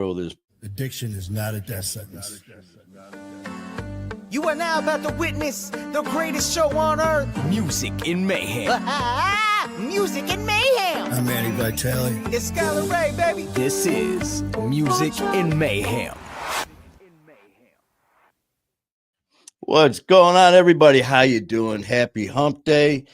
This. Addiction is not a death sentence. You are now about to witness the greatest show on earth. Music in Mayhem. Music in Mayhem. I'm Manny Vitale. It's Skylar Ray, baby. This is Music in Mayhem. What's going on, everybody? How you doing? Happy Hump Day.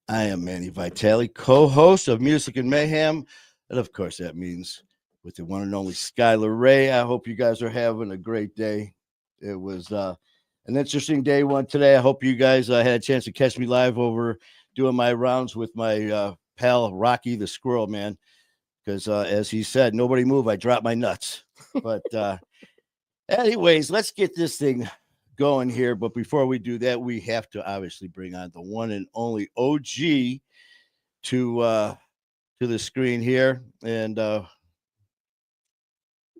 I am Manny Vitale, co-host of Music in Mayhem. And, of course, that means with the one and only Skylar Ray. I hope you guys are having a great day. It was an interesting day one today. I hope you guys had a chance to catch me live over doing my rounds with my pal Rocky the Squirrel, man. Because as he said, nobody move. I drop my nuts. But anyways, let's get this thing going here. But before we do that, we have to obviously bring on the one and only OG to the screen here. And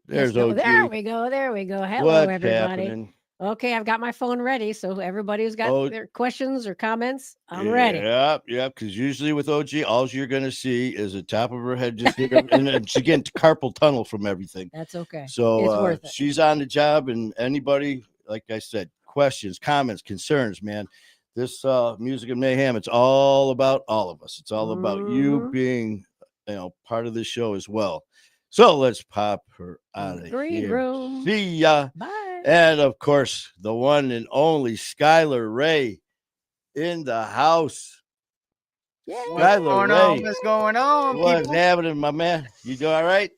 there's OG. There we go. Hello, What's everybody. happening? Okay, I've got my phone ready. So everybody who's got their questions or comments, I'm ready. Yep. Because usually with OG, all you're going to see is the top of her head, just and she's getting carpal tunnel from everything. That's okay. So it's worth it. She's on the job, and anybody, like I said, questions, comments, concerns, man. This Music in Mayhem, it's all about all of us. It's all about you being, part of the show as well. So let's pop her out of Green here. room. See ya. Bye. And of course, the one and only Skylar Ray in the house. Yeah. What's going on? What's happening, my man? You doing all right?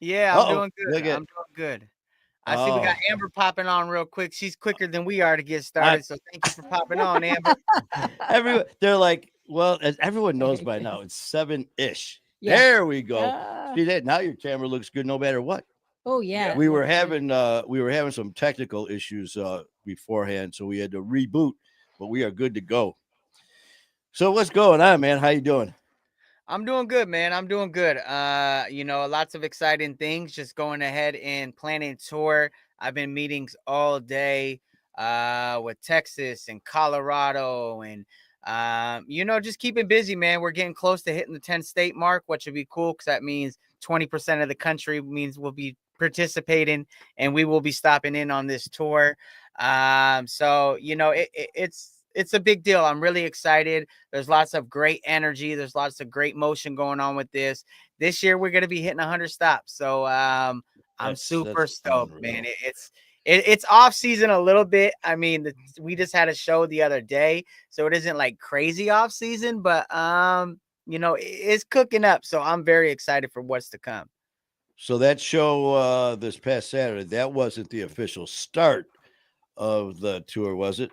Yeah, I'm doing good. I'm doing good. I see we got Amber popping on real quick. She's quicker than we are to get started. So thank you for popping on, Amber. They're like, well, as everyone knows by now, it's 7-ish. Yeah. There we go. See that? Now your camera looks good no matter what. Oh yeah. We were having some technical issues beforehand, so we had to reboot, but we are good to go. So what's going on, man? How you doing? I'm doing good, man. I'm doing good. Lots of exciting things. Just going ahead and planning tour. I've been meetings all day with Texas and Colorado and just keeping busy, man. We're getting close to hitting the 10-state mark, which would be cool because that means 20% of the country means we'll be participating and we will be stopping in on this tour. It's a big deal. I'm really excited. There's lots of great energy. There's lots of great motion going on with this. This year we're going to be hitting 100 stops. So I'm super stoked, man. It's off season a little bit. I mean, we just had a show the other day, so it isn't like crazy off season, but it's cooking up. So I'm very excited for what's to come. So that show this past Saturday, that wasn't the official start of the tour, was it?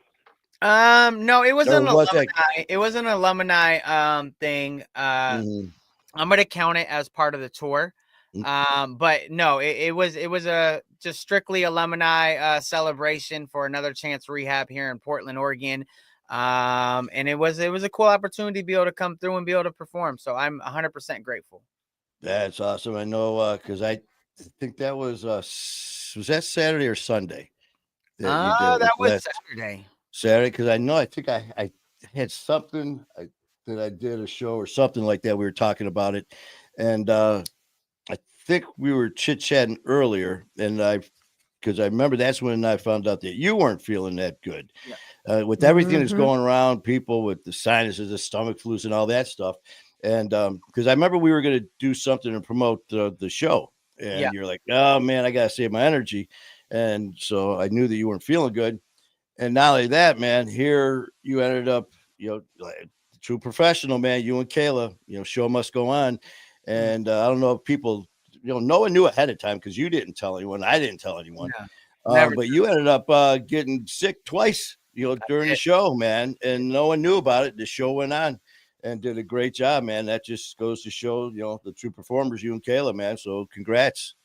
No, it was an alumni. It was an alumni thing. I'm gonna count it as part of the tour. But no, it was a just strictly alumni celebration for Another Chance Rehab here in Portland, Oregon. And it was a cool opportunity to be able to come through and be able to perform. So I'm 100% grateful. That's awesome. I know because I think that was that Saturday or Sunday? That was Saturday. Saturday, because I think I had something that I did a show or something like that. We were talking about it, and I think we were chit-chatting earlier, and because I remember that's when I found out that you weren't feeling that good. Yeah. With everything that's going around, people with the sinuses, the stomach flus, and all that stuff. And because I remember we were going to do something to promote the show, and you're like, oh man, I got to save my energy. And so I knew that you weren't feeling good. And not only that, man, here you ended up, like true professional, man, you and Kayla, show must go on. And I don't know if people, no one knew ahead of time because you didn't tell anyone. I didn't tell anyone. No, but you ended up getting sick twice, during the show, man. And no one knew about it. The show went on and did a great job, man. That just goes to show, the true performers, you and Kayla, man. So congrats.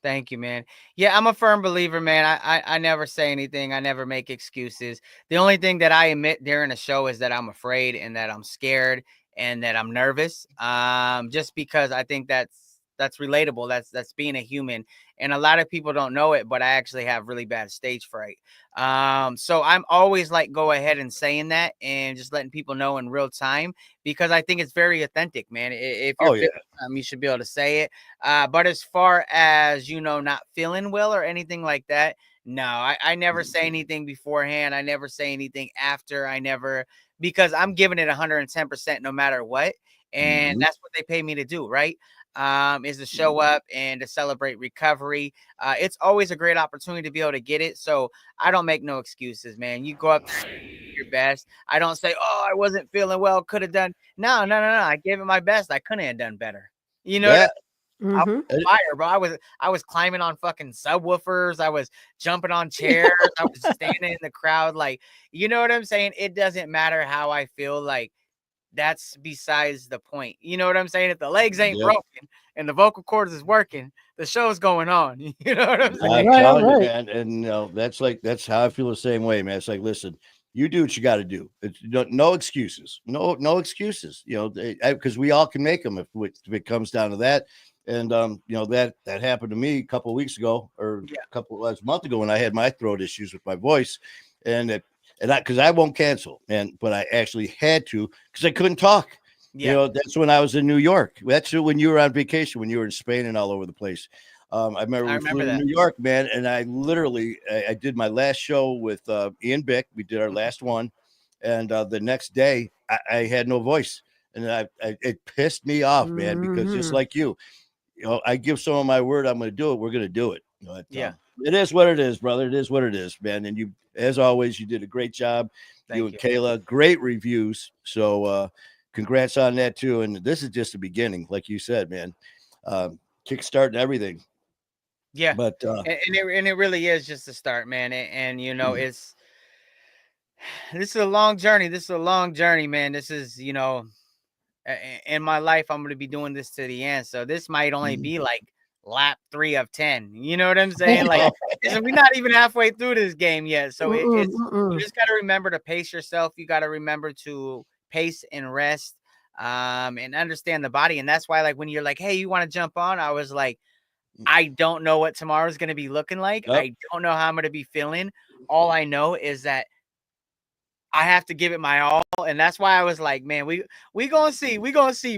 Thank you, man. Yeah, I'm a firm believer, man. I never say anything. I never make excuses. The only thing that I admit during a show is that I'm afraid and that I'm scared and that I'm nervous. Just because I think that's that's relatable. That's being a human. And a lot of people don't know it, but I actually have really bad stage fright. So I'm always like go ahead and saying that and just letting people know in real time because I think it's very authentic, man. If you're Oh yeah. feeling something, you should be able to say it. But as far as not feeling well or anything like that, no, I never say anything beforehand. I never say anything after. I never because I'm giving it 110% no matter what. And that's what they pay me to do, right? Is to show up and to celebrate recovery. It's always a great opportunity to be able to get it. So I don't make no excuses, man. You go up there, your best. I don't say, oh, I wasn't feeling well, could have done. No. I gave it my best. I couldn't have done better. You know what I Yeah. I was on fire, bro. I was climbing on fucking subwoofers. I was jumping on chairs. I was standing in the crowd. Like, you know what I'm saying? It doesn't matter how I feel. Like, that's besides the point. You know what I'm saying? If the legs ain't Yep. broken and the vocal cords is working, the show's going on. You know what I'm saying? I'm telling you, man, and that's how I feel the same way, man. It's like, listen, you do what you got to do. It's no excuses, no excuses. Because we all can make them if it comes down to that. And that happened to me a couple of weeks ago, or last month ago when I had my throat issues with my voice, and because I won't cancel, but I actually had to because I couldn't talk. Yeah. That's when I was in New York. That's when you were on vacation, when you were in Spain and all over the place. I remember we flew to New York, man, and I literally I did my last show with Ian Bick. We did our last one, and the next day I had no voice, and it pissed me off, man, because just like you, I give someone my word, I'm going to do it. We're going to do it. It is what it is, brother. It is what it is, man. And you, as always, you did a great job. Thank you and Kayla, great reviews. So congrats on that too. And this is just the beginning, like you said, man. Kickstarting everything. Yeah, but and it really is just a start, man. And this is a long journey. This is a long journey, man. This is in my life, I'm going to be doing this to the end. So this might only be like lap 3 of 10. You know what I'm saying? Like, we're not even halfway through this game yet. So you just got to remember to pace yourself. You got to remember to pace and rest, and understand the body. And that's why, like, when you're like, hey, you want to jump on? I was like, I don't know what tomorrow's going to be looking like. I don't know how I'm going to be feeling. All I know is that I have to give it my all, and that's why I was like, man, we gonna see,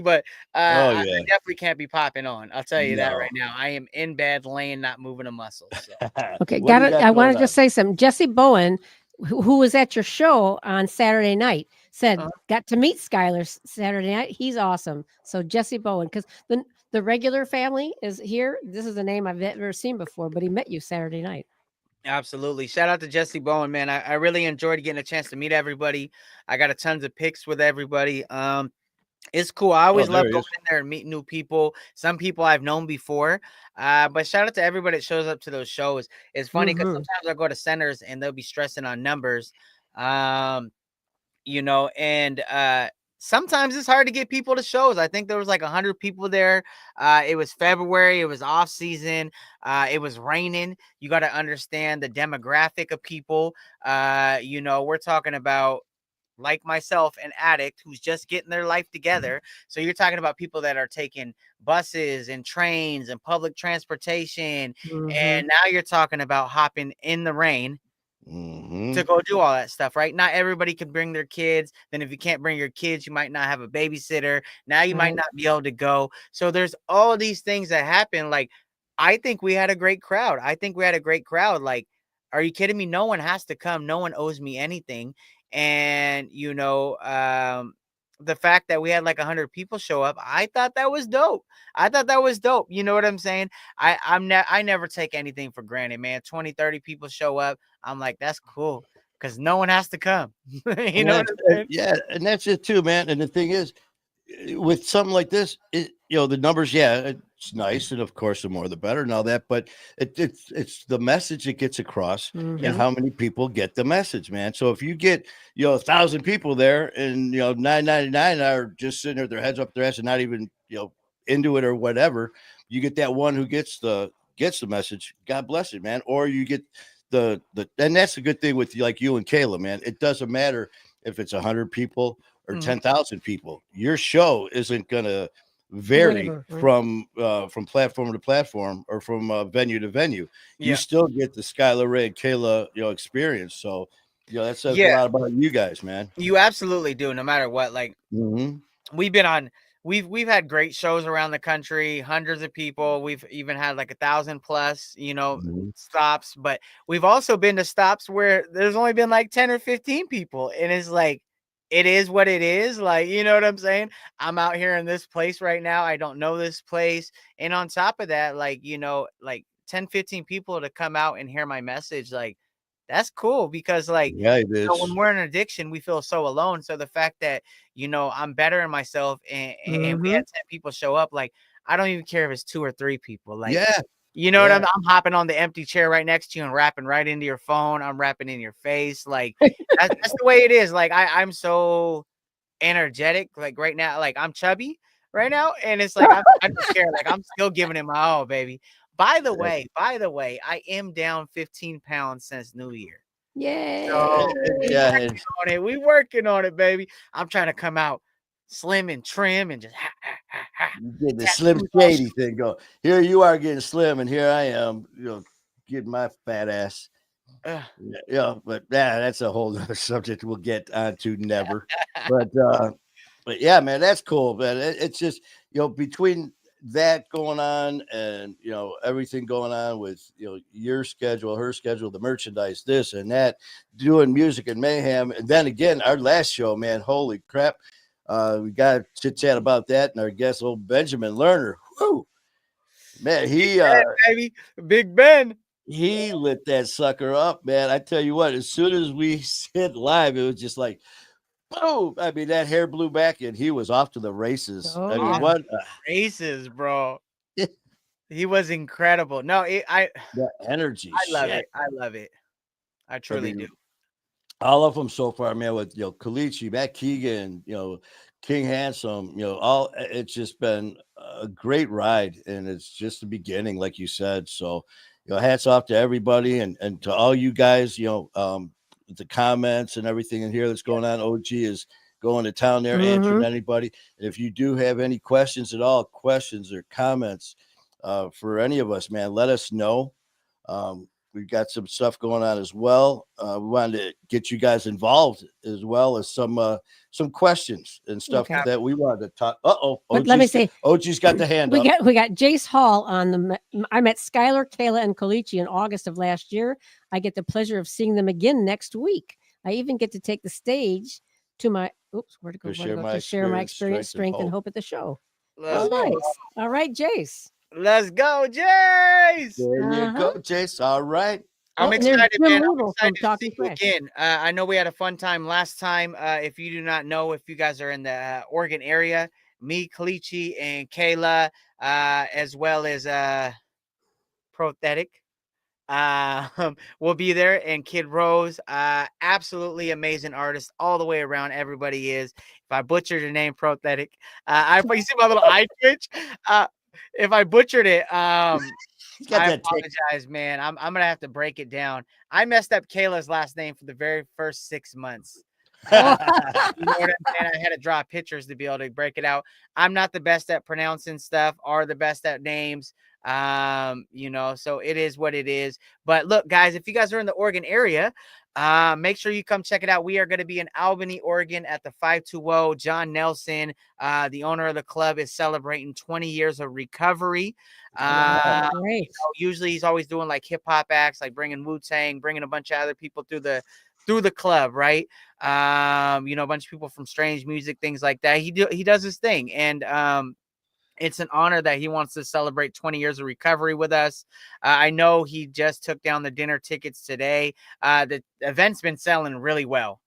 but I definitely can't be popping on. I'll tell you that right now. I am in bed, laying, not moving a muscle. So. Okay, I want to just say something. Jesse Bowen, who was at your show on Saturday night, said got to meet Skylar Saturday night. He's awesome. So Jesse Bowen, because the regular family is here. This is a name I've never seen before, but he met you Saturday night. Absolutely. Shout out to Jesse Bowen, man. I really enjoyed getting a chance to meet everybody. I got a tons of pics with everybody. It's cool. I always love going in there and meeting new people. Some people I've known before. But shout out to everybody that shows up to those shows. It's funny because sometimes I go to centers and they'll be stressing on numbers. Sometimes it's hard to get people to shows. I think there was like 100 people there. It was February. It was off season. It was raining. You got to understand the demographic of people. We're talking about, like myself, an addict who's just getting their life together. So you're talking about people that are taking buses and trains and public transportation. And now you're talking about hopping in the rain to go do all that stuff, right? Not everybody can bring their kids. Then if you can't bring your kids, you might not have a babysitter. Now you might not be able to go. So there's all these things that happen. Like, I think we had a great crowd. Like, are you kidding me? No one has to come. No one owes me anything. And, the fact that we had like 100 people show up, I thought that was dope. You know what I'm saying? I never take anything for granted, man. 20, 30 people show up. I'm like, that's cool because no one has to come. You know what I'm saying? Yeah, and that's it too, man. And the thing is, with something like this, the numbers, it's nice, and of course, the more the better, and all that. But it's the message that gets across, and how many people get the message, man. So if you get 1,000 people there, and 999 are just sitting there with their heads up their ass and not even into it or whatever, you get that one who gets the message. God bless it, man. Or you get the and that's a good thing with like you and Kayla, man. It doesn't matter if it's 100 people or 10,000 people. Your show isn't gonna vary Whatever, right. from platform to platform or from venue to venue. You Yeah. still get the Skylar Ray and Kayla, experience. So, that says a Yeah, lot about you guys, man. you absolutely do, no matter what. Like, Mm-hmm. we've been on we've had great shows around the country, hundreds of people. We've even had like 1,000 plus, Mm-hmm. stops, but we've also been to stops where there's only been like 10 or 15 people. And it's like, it is what it is. Like, you know what I'm saying? I'm out here in this place right now. I don't know this place. And on top of that, like, like 10, 15 people to come out and hear my message, like, that's cool because, like, Yeah, it when is. we're in addiction, we feel so alone. So the fact that, I'm bettering myself and we Mm-hmm. had 10 people show up, like, I don't even care if it's 2 or 3 people. Like, Yeah, you know what yeah. I'm hopping on the empty chair right next to you and rapping right into your phone. I'm rapping in your face. Like, that's the way it is. Like, I'm so energetic. Like right now, like I'm chubby right now. And it's like, I don't care. Like, I'm still giving it my all, baby. By the way, I am down 15 pounds since New Year. Yay. So Yeah, and we working on it, baby. I'm trying to come out slim and trim and just you get the Slim tattoos all Shady thing going. Here you are getting slim, and here I am, getting my fat ass. ugh. Yeah, but that's a whole other subject we'll get onto never. But yeah, man, that's cool, man. It's just between that going on and everything going on with your schedule, her schedule, the merchandise, this and that, doing music and mayhem, and then again our last show, man, holy crap, we got to chit chat about that, and our guest, old Benjamin Lerner, whoo, man, Baby, Big Ben. he lit that sucker up, man. I tell you what, as soon as we hit live, it was just like boom. I mean, that hair blew back and he was off to the races. Oh, I mean, yeah. what Races, bro. He was incredible. No, the energy, I love shit. it. I love it. I I truly mean, do. all of them so far, man, with Kalichi, Matt Keegan, King Handsome, all it's just been a great ride, and it's just the beginning, like you said. So, hats off to everybody and to all you guys, the comments and everything in here that's going on. OG is going to town there, answering Mm-hmm. anybody. And if you do have any questions at all, questions or comments for any of us, man, let us know. We've got some stuff going on as well. We wanted to get you guys involved as well as some questions and stuff Okay. that we wanted to talk. But let me say, OG's got the hand we up. got Jace Hall on the. I met Skylar, Kayla, and Kalichi in August of last year. I get the pleasure of seeing them again next week. I even get to take the stage to my. Oops, where to go? To share my experience, strength, and hope at the show. Let's Oh, go. nice. All right, Jace. Let's go, Jace. There you go, Jace. All right. I'm And there's excited, Jim man. I'm Noodle from excited to Talking see you Fresh. again. I know we had a fun time last time. If you do not know, if you guys are in the Oregon area, me, Kalichi, and Kayla, as well as Prothetic, will be there, and Kid Rose, absolutely amazing artist all the way around. Everybody is. If I butchered your name, Prothetic, you see my little eye twitch. If I butchered it, He's got I that tick. apologize, man. I'm gonna have to break it down. I messed up Kayla's last name for the very first 6 months. You know what I'm saying? I had to draw pictures to be able to break it out. I'm not the best at pronouncing stuff or the best at names. So it is what it is. But look, guys, if you guys are in the Oregon area, make sure you come check it out. We are going to be in Albany, Oregon at the 520. John Nelson, the owner of the club, is celebrating 20 years of recovery. Great. Usually he's always doing like hip hop acts, like bringing Wu-Tang, bringing a bunch of other people through the club, right? A bunch of people from Strange Music, things like that. He does his thing, and it's an honor that he wants to celebrate 20 years of recovery with us. I know he just took down the dinner tickets today. The event's been selling really well,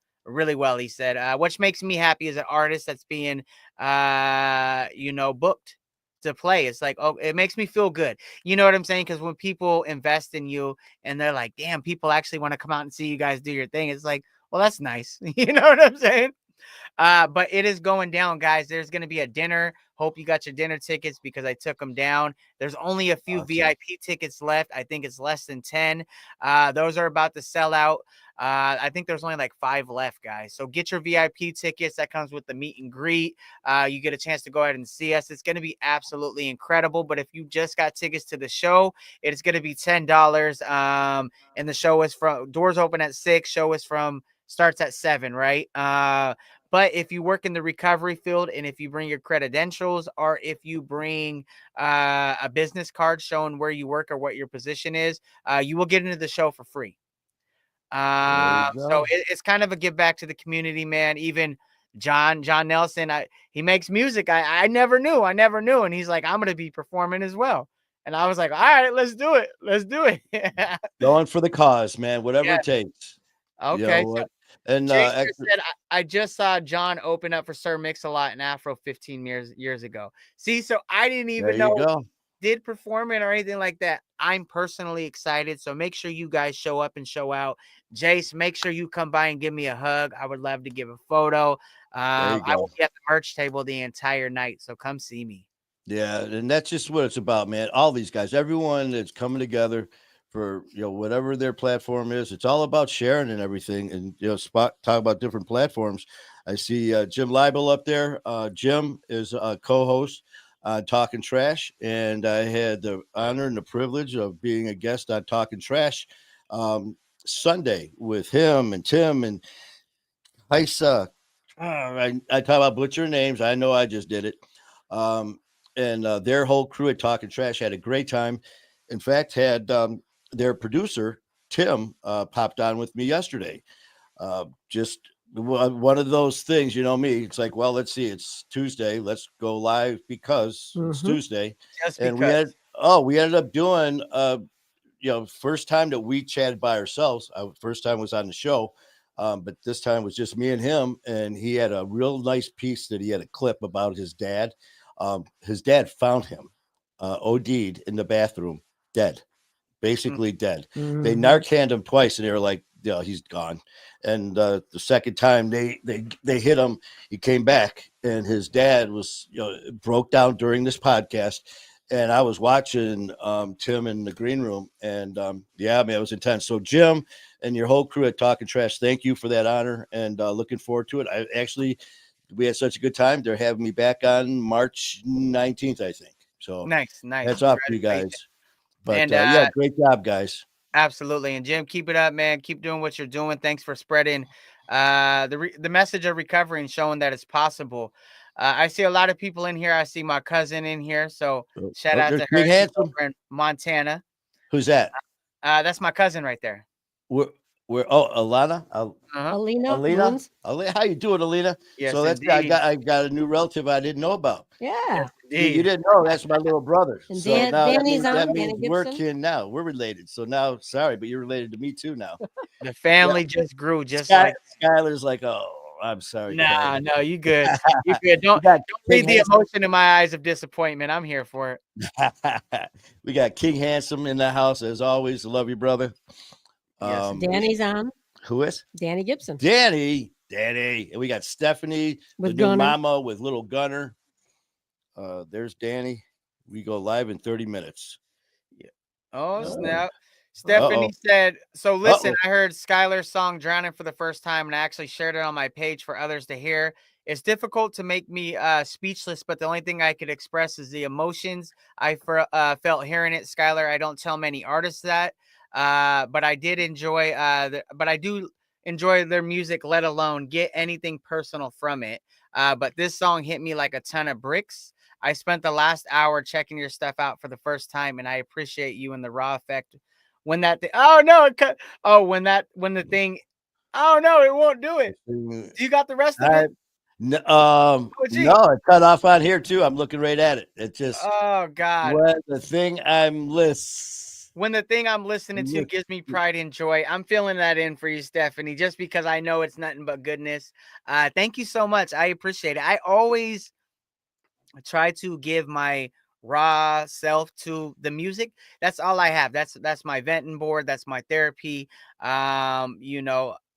he said, which makes me happy as an artist that's being, booked to play. It's like, oh, it makes me feel good. You know what I'm saying? Because when people invest in you and they're like, damn, people actually want to come out and see you guys do your thing. It's like, well, that's nice. You know what I'm saying? But it is going down, guys. There's going to be a dinner. Hope you got your dinner tickets because I took them down. There's only a few Awesome. VIP tickets left. I think it's less than 10. Those are about to sell out. I think there's only like 5 left, guys. So get your VIP tickets. That comes with the meet and greet. You get a chance to go ahead and see us. It's going to be absolutely incredible. But if you just got tickets to the show, it's going to be $10. And the show is from doors open at 6. Show is from starts at 7, right? But if you work in the recovery field and if you bring your credentials or if you bring a business card showing where you work or what your position is, you will get into the show for free. So it's kind of a give back to the community, man. Even John Nelson, he makes music. I never knew. And he's like, I'm going to be performing as well. And I was like, all right, let's do it. Let's do it. Going for the cause, man, whatever it takes. Okay. You know what? And Jason said, I just saw John open up for Sir Mix-a-Lot in Afro 15 years ago. See, so I didn't even know did perform it or anything like that. I'm personally excited. So make sure you guys show up and show out. Jace, make sure you come by and give me a hug. I would love to give a photo. I will be at the merch table the entire night. So come see me. Yeah, and that's just what it's about, man. All these guys, everyone that's coming together for whatever their platform is. It's all about sharing and everything. And talk about different platforms. I see Jim Leibel up there. Jim is a co-host on Talking Trash, and I had the honor and the privilege of being a guest on Talking Trash Sunday with him and Tim and Heisa. I talk about butcher names. I know I just did it. And their whole crew at Talking Trash had a great time. In fact, had their producer, Tim, popped on with me yesterday. Just one of those things, me. It's like, well, let's see. It's Tuesday. Let's go live because it's Tuesday. And we ended up doing, first time that we chatted by ourselves. First time was on the show. But this time was just me and him. And he had a real nice piece that he had a clip about his dad. His dad found him OD'd in the bathroom, dead. Basically dead. They Narcaned him twice, and they were like, he's gone. And the second time they hit him, he came back, and his dad was broke down during this podcast. And I was watching Tim in the green room, and man, it was intense. So Jim and your whole crew at Talking Trash, thank you for that honor, and looking forward to it. We had such a good time. They're having me back on March 19th, I think. So nice. That's off to you guys. But great job, guys. Absolutely. And Jim, keep it up, man. Keep doing what you're doing. Thanks for spreading the message of recovery and showing that it's possible. I see a lot of people in here. I see my cousin in here. So shout out to her. She's over in Montana. Who's that? That's my cousin right there. Alana? Alina? How you doing, Alina? Yes, so I got a new relative I didn't know about. Yeah. Yes, you didn't know that's my little brother. And so now Danny's that on. means we're kin now. We're related. So now, sorry, but you're related to me too now. The family just grew like Skylar's like, oh, I'm sorry. Nah, no, you good. You good. Don't read the emotion in my eyes of disappointment. I'm here for it. We got King Handsome in the house as always. Love you, brother. Yes, Danny's on. Who is? Danny Gibson. Danny. And we got Stephanie, with the new mama with little Gunner. There's Danny. We go live in 30 minutes. Yeah. Oh, snap. Stephanie said, so listen, I heard Skylar's song Drowning for the first time, and I actually shared it on my page for others to hear. It's difficult to make me speechless, but the only thing I could express is the emotions I felt hearing it. Skylar, I don't tell many artists that. But I did enjoy but I do enjoy their music, let alone get anything personal from it. But this song hit me like a ton of bricks. I spent the last hour checking your stuff out for the first time, and I appreciate you and the raw effect when that thing, when the thing, oh no, it won't do it. You got the rest of it? No, it cut off on here too. I'm looking right at it. It just, oh God. When the thing I'm listening to gives me pride and joy. I'm feeling that in for you, Stephanie, just because I know it's nothing but goodness. Thank you so much. I appreciate it. I always try to give my raw self to the music. That's all I have. That's my venting board. That's my therapy.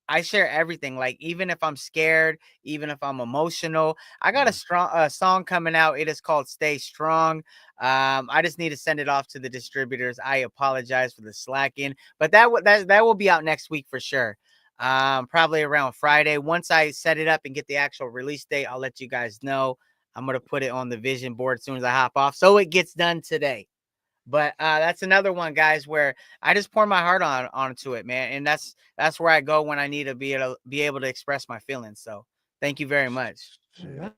I share everything. Like, even if I'm scared, even if I'm emotional, I got a strong song coming out. It is called Stay Strong. I just need to send it off to the distributors. I apologize for the slacking, but that will be out next week for sure. Probably around Friday. Once I set it up and get the actual release date, I'll let you guys know. I'm gonna put it on the vision board as soon as I hop off, so it gets done today. But that's another one, guys, where I just pour my heart onto it, man. And that's where I go when I need to be able to express my feelings. So thank you very much. Yeah.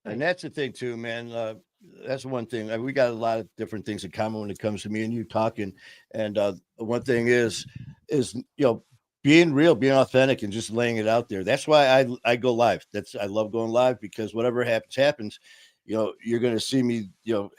And that's the thing too, man. That's one thing. We got a lot of different things in common when it comes to me and you talking. And one thing is being real, being authentic, and just laying it out there. That's why I go live. I love going live, because whatever happens. You're going to see me,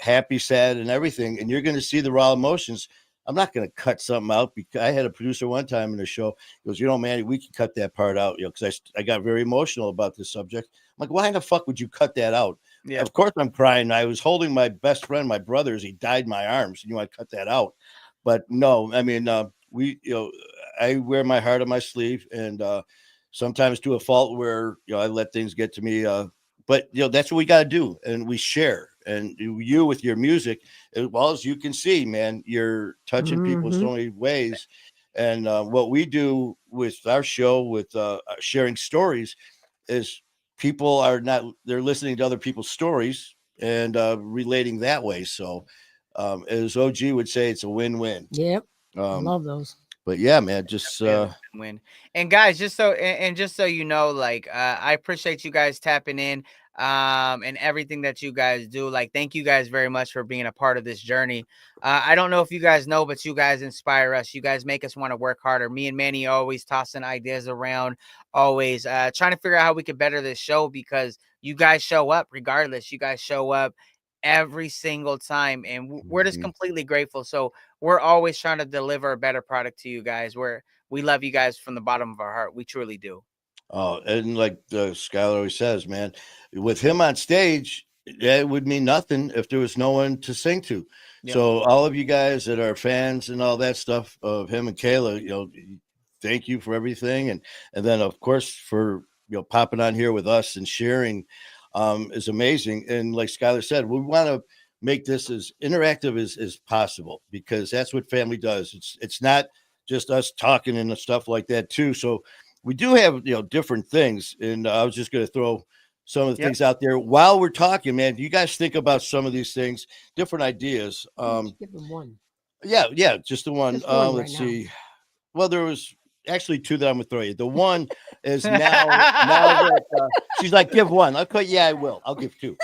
happy, sad, and everything, and you're going to see the raw emotions. I'm not going to cut something out, because I had a producer one time in the show. He goes, Manny, we can cut that part out, because I got very emotional about this subject. I'm like, why in the fuck would you cut that out? Yeah. Of course I'm crying. I was holding my best friend, my brother, as he died in my arms, and you want to cut that out. But no, I mean, I wear my heart on my sleeve, and sometimes to a fault where, I let things get to me. But that's what we got to do, and we share. And you with your music, as well as you can see, man, you're touching people in so many ways. And what we do with our show, with sharing stories, is they're listening to other people's stories and relating that way. So, as OG would say, it's a win-win. Yep, I love those. But yeah, man, just win. And guys, just so you know, like, I appreciate you guys tapping in and everything that you guys do. Like, thank you guys very much for being a part of this journey. I don't know if you guys know, but you guys inspire us. You guys make us want to work harder. Me and Manny always tossing ideas around, always trying to figure out how we could better this show, because you guys show up regardless. You guys show up every single time, and we're just completely grateful. So we're always trying to deliver a better product to you guys. We love you guys from the bottom of our heart. We truly do. Oh, and like Skylar always says, man, with him on stage, it would mean nothing if there was no one to sing to. Yep. So all of you guys that are fans and all that stuff of him and Kayla, thank you for everything. And then of course for popping on here with us and sharing is amazing. And like Skylar said, we want to make this as interactive as possible, because that's what family does. It's not just us talking and stuff like that too. So we do have different things, and I was just going to throw some of the things out there while we're talking, man. Do you guys think about some of these things, different ideas? Give them one. Yeah, just the one. Just one Let's right see. Well, there was actually two that I'm gonna throw you. The one is now that she's like, give one. Okay, yeah, I will. I'll give two.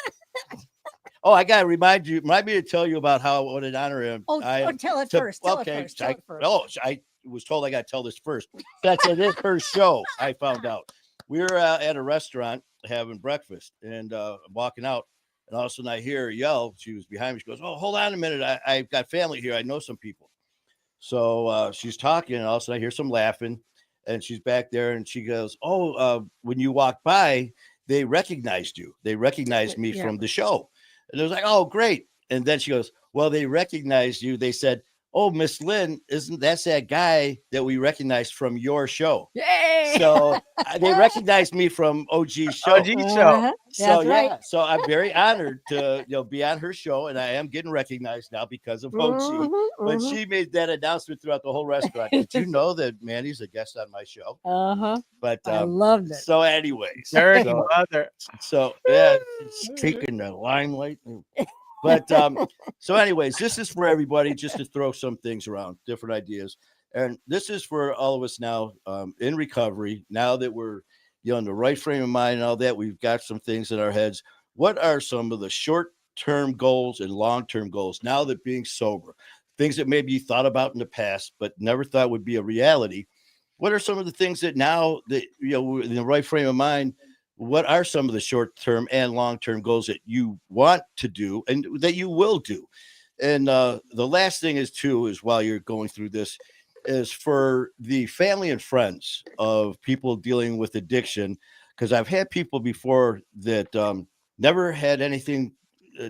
Oh, I gotta remind me to tell you about what an honor I am. Tell it first. Tell it first. Oh, I was told I got to tell this first. That's this first show. I found out we were at a restaurant having breakfast, and I'm walking out, and all of a sudden I hear her yell. She was behind me. She goes, "Oh, hold on a minute. I've got family here. I know some people." So she's talking, and all of a sudden I hear some laughing, and she's back there, and she goes, "Oh, when you walked by, they recognized you. They recognized me from the show." And it was like, "Oh, great." And then she goes, "Well, they recognized you. They said, 'Oh, Miss Lynn, that's that guy that we recognized from your show?'" Yay! So they recognized me from OG's show. So right. So I'm very honored to be on her show, and I am getting recognized now because of OG. But she made that announcement throughout the whole restaurant. Did you know that Manny's a guest on my show? But I loved it. So, anyways, so yeah, it's taking the limelight. But so anyways, this is for everybody, just to throw some things around, different ideas. And this is for all of us now in recovery. Now that we're in the right frame of mind and all that, we've got some things in our heads. What are some of the short-term goals and long-term goals now that being sober, things that maybe you thought about in the past but never thought would be a reality? What are some of the things that now that in the right frame of mind, what are some of the short-term and long-term goals that you want to do and that you will do? And the last thing is while you're going through this, is for the family and friends of people dealing with addiction, because I've had people before that never had anything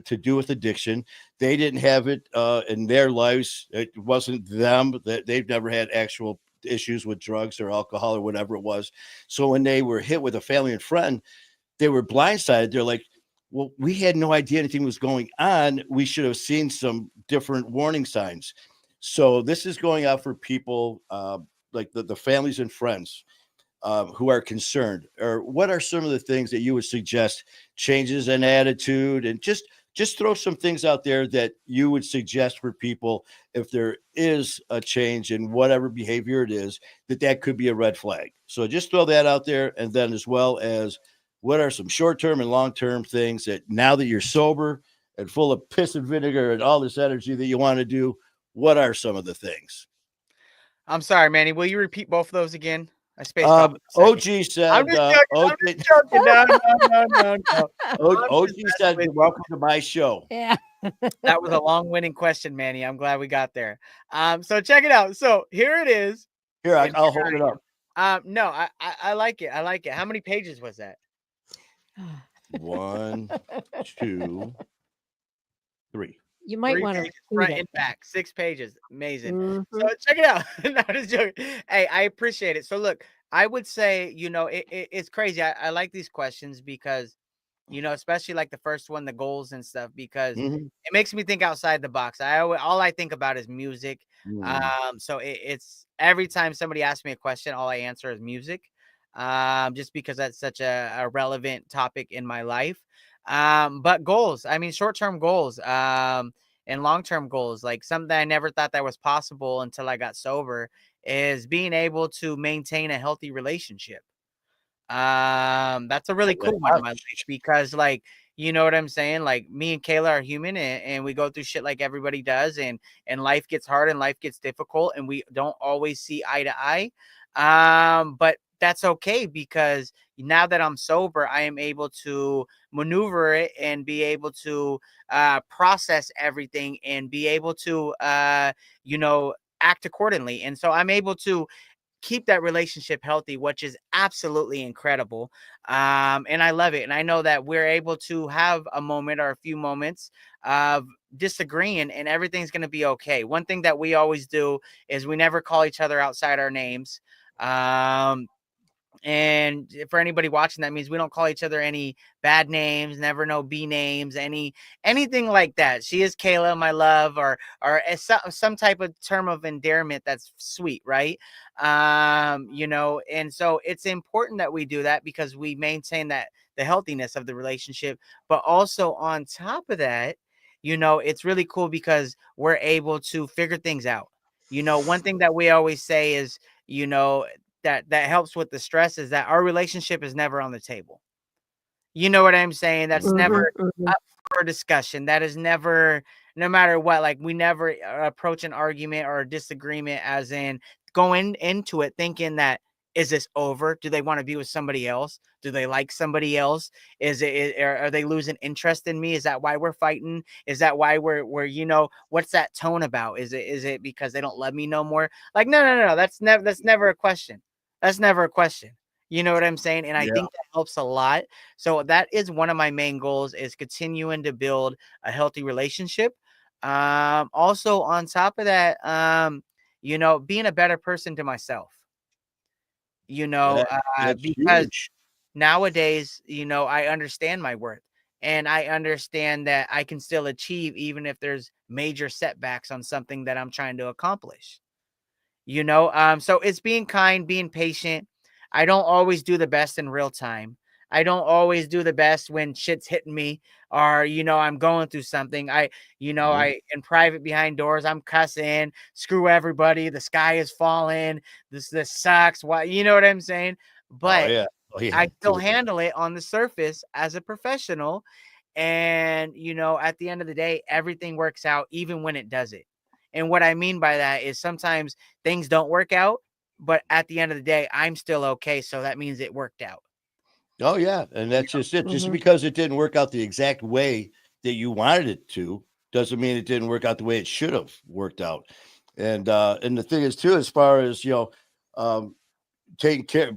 to do with addiction. They didn't have it in their lives. It wasn't them. That they've never had actual issues with drugs or alcohol or whatever it was. So when they were hit with a family and friend, they were blindsided. They're like, well, we had no idea anything was going on. We should have seen some different warning signs. So this is going out for people like the families and friends who are concerned. Or what are some of the things that you would suggest changes in attitude, and just throw some things out there that you would suggest for people if there is a change in whatever behavior it is, that could be a red flag. So just throw that out there. And then as well as what are some short-term and long-term things that now that you're sober and full of piss and vinegar and all this energy that you want to do, what are some of the things? I'm sorry, Manny. Will you repeat both of those again? I spaced off. OG said, I'm just joking. I'm just joking. No. OG said, welcome to my show. Yeah. That was a long-winded question, Manny. I'm glad we got there. So check it out. So here it is. Here, I'll hold it up. No, I like it. I like it. How many pages was that? 1, 2, 3. You might want to front and back, 6 pages. Amazing. Mm-hmm. So check it out. No, just joking. Hey, I appreciate it. So look, I would say, it's crazy. I like these questions because, especially like the first one, the goals and stuff, because it makes me think outside the box. All I think about is music. So it's every time somebody asks me a question, all I answer is music. Just because that's such a relevant topic in my life. But goals, I mean, short-term goals, and long-term goals, like something I never thought that was possible until I got sober, is being able to maintain a healthy relationship. That's a really cool one in my life because, like, you know what I'm saying? Like, me and Kayla are human, and we go through shit like everybody does, and life gets hard and life gets difficult, and we don't always see eye to eye. But that's okay, because now that I'm sober, I am able to maneuver it and be able to process everything and be able to, act accordingly. And so I'm able to keep that relationship healthy, which is absolutely incredible. And I love it. And I know that we're able to have a moment or a few moments of disagreeing, and everything's going to be okay. One thing that we always do is we never call each other outside our names. And for anybody watching, that means we don't call each other any bad names, never no B names, anything like that. She is Kayla, my love, or some type of term of endearment that's sweet, right? And so it's important that we do that because we maintain that the healthiness of the relationship. But also on top of that, it's really cool because we're able to figure things out. One thing that we always say is, that helps with the stress is that our relationship is never on the table. You know what I'm saying? That's never up for discussion. That is never, no matter what, like we never approach an argument or a disagreement as in going into it thinking that, is this over? Do they want to be with somebody else? Do they like somebody else? Are they losing interest in me? Is that why we're fighting? Is that why we're what's that tone about? Is it because they don't love me no more? Like, no. That's never a question. That's never a question. You know what I'm saying? And I think that helps a lot. So that is one of my main goals, is continuing to build a healthy relationship. Also on top of that, being a better person to myself. Because huge. Nowadays, I understand my worth, and I understand that I can still achieve even if there's major setbacks on something that I'm trying to accomplish. So it's being kind, being patient. I don't always do the best in real time. I don't always do the best when shit's hitting me or, I'm going through something. I in private behind doors, I'm cussing, screw everybody. The sky is falling. This sucks. Why? You know what I'm saying? But I still handle it on the surface as a professional. And, at the end of the day, everything works out even when it doesn't. And what I mean by that is sometimes things don't work out, but at the end of the day, I'm still okay. So that means it worked out. Oh yeah. And that's just it. Just because it didn't work out the exact way that you wanted it to doesn't mean it didn't work out the way it should have worked out. And the thing is too, as far as, taking care,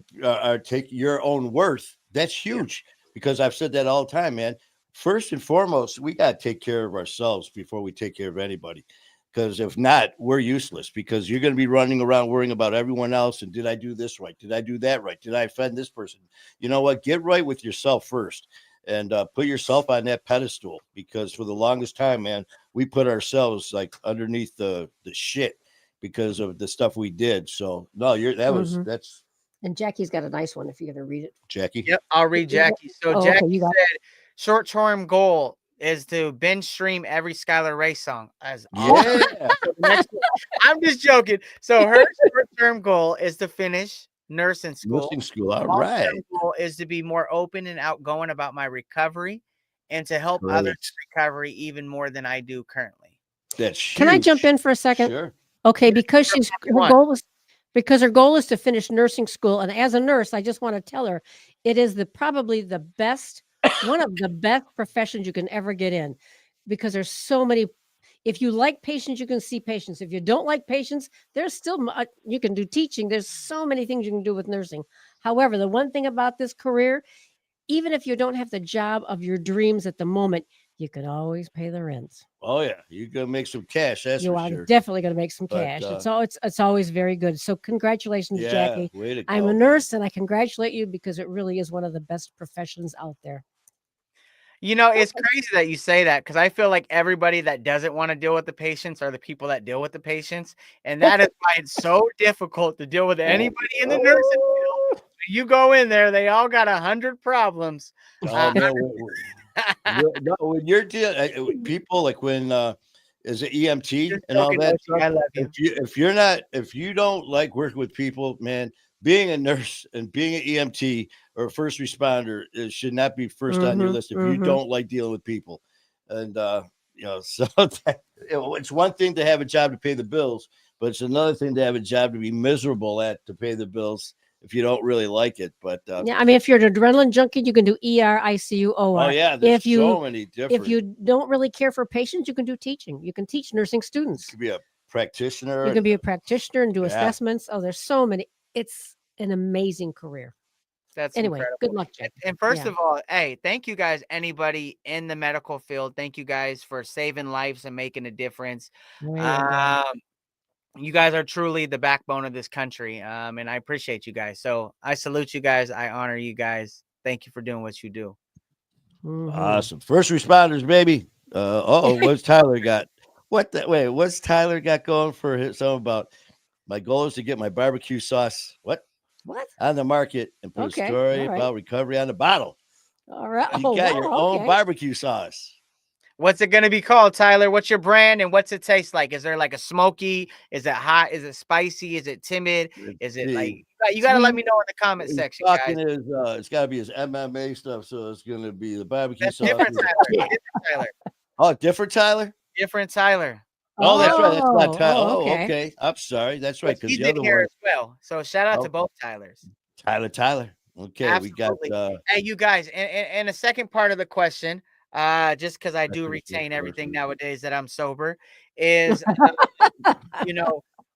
take your own worth, that's huge, because I've said that all the time, man. First and foremost, we got to take care of ourselves before we take care of anybody. Because if not, we're useless, because you're going to be running around worrying about everyone else. And did I do this right? Did I do that right? Did I offend this person? You know what? Get right with yourself first, and put yourself on that pedestal, because for the longest time, man, we put ourselves like underneath the shit because of the stuff we did. So no, that's And Jackie's got a nice one if you're going to read it. Jackie. Yep, I'll read Jackie. So Oh, okay, Jackie you got said, short-term goal is to binge stream every Skylar Ray song. As Yeah. I'm just joking. So her short-term goal is to finish nursing school. Nursing school. All Long-term right. goal is to be more open and outgoing about my recovery and to help others recovery even more than I do currently. That's huge. Can I jump in for a second? Sure. Okay, because her goal is to finish nursing school, and as a nurse, I just want to tell her it is probably the best, one of the best professions you can ever get in, because there's so many. If you like patients, you can see patients. If you don't like patients, there's still you can do teaching. There's so many things you can do with nursing. However, the one thing about this career, even if you don't have the job of your dreams at the moment, you can always pay the rents. Oh yeah, you're gonna make some cash. That's You for are sure. definitely going to make some But, cash. It's always very good. So congratulations, Yeah, Jackie. way to I'm go, a man. nurse, and I congratulate you, because it really is one of the best professions out there. You know, it's crazy that you say that, because I feel like everybody that doesn't want to deal with the patients are the people that deal with the patients. And that is why it's so difficult to deal with anybody in the nursing field. You go in there, they all got 100 problems. Oh man, no, when you're dealing with people, like when is it EMT Just and all joking, that Ochi, stuff. I love you. If you don't like working with people, man, being a nurse and being an EMT or a first responder, it should not be first on your list if you don't like dealing with people. And so it's one thing to have a job to pay the bills, but it's another thing to have a job to be miserable at to pay the bills if you don't really like it. But Yeah, I mean, if you're an adrenaline junkie, you can do ER, ICU, OR. oh yeah, there's If so many different. if you don't really care for patients, you can do teaching. You can teach nursing students. You could be a practitioner. You can be a practitioner and do Yeah. assessments. Oh, there's so many. It's an amazing career. That's Anyway, incredible. good luck, Jackie. And first Yeah. of all, hey, thank you guys, anybody in the medical field. Thank you guys for saving lives and making a difference. There you go. You guys are truly the backbone of this country. And I appreciate you guys. So I salute you guys. I honor you guys. Thank you for doing what you do. Awesome. First responders, baby. What's Tyler got? What's Tyler got going for his something about my goal is to get my barbecue sauce What? on the market and put Okay, a story all right. about recovery on the bottle. All right. You got your own barbecue sauce. What's it going to be called, Tyler? What's your brand and what's it taste like? Is there like a smoky? Is it hot? Is it spicy? Is it timid? Is it like, you got to let me know in the comment section, guys. It's got to be his MMA stuff. So it's going to be the barbecue That's sauce. different, Tyler. Different Tyler. Oh, different Tyler? Different Tyler. Oh, that's right. That's not Tyler. Oh, Oh, okay. okay. I'm sorry. That's right. Because He's the in other here one, as well. So shout out to Oh. both Tylers. Tyler. Okay, Absolutely. we got Hey, you guys, and the second part of the question, just because I do That's retain everything person. nowadays that I'm sober, is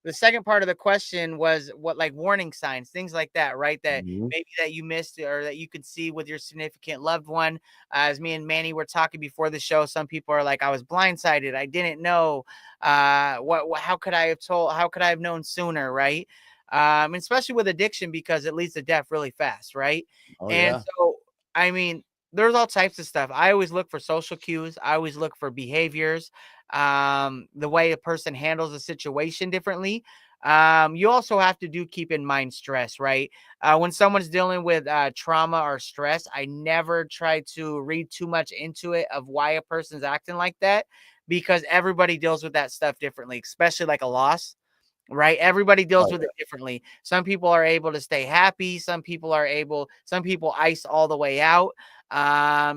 the second part of the question was what, like, warning signs, things like that, right? That maybe that you missed or that you could see with your significant loved one. As me and Manny were talking before the show, some people are like, I was blindsided, I didn't know. How could I have known sooner, right? Especially with addiction, because it leads to death really fast, right? Oh, And yeah. so, I mean, there's all types of stuff. I always look for social cues. I always look for behaviors, the way a person handles a situation differently. You also have to keep in mind stress, right? When someone's dealing with trauma or stress, I never try to read too much into it of why a person's acting like that, because everybody deals with that stuff differently, especially like a loss. Right. Everybody deals with it differently. Some people are able to stay happy. Some people ice all the way out.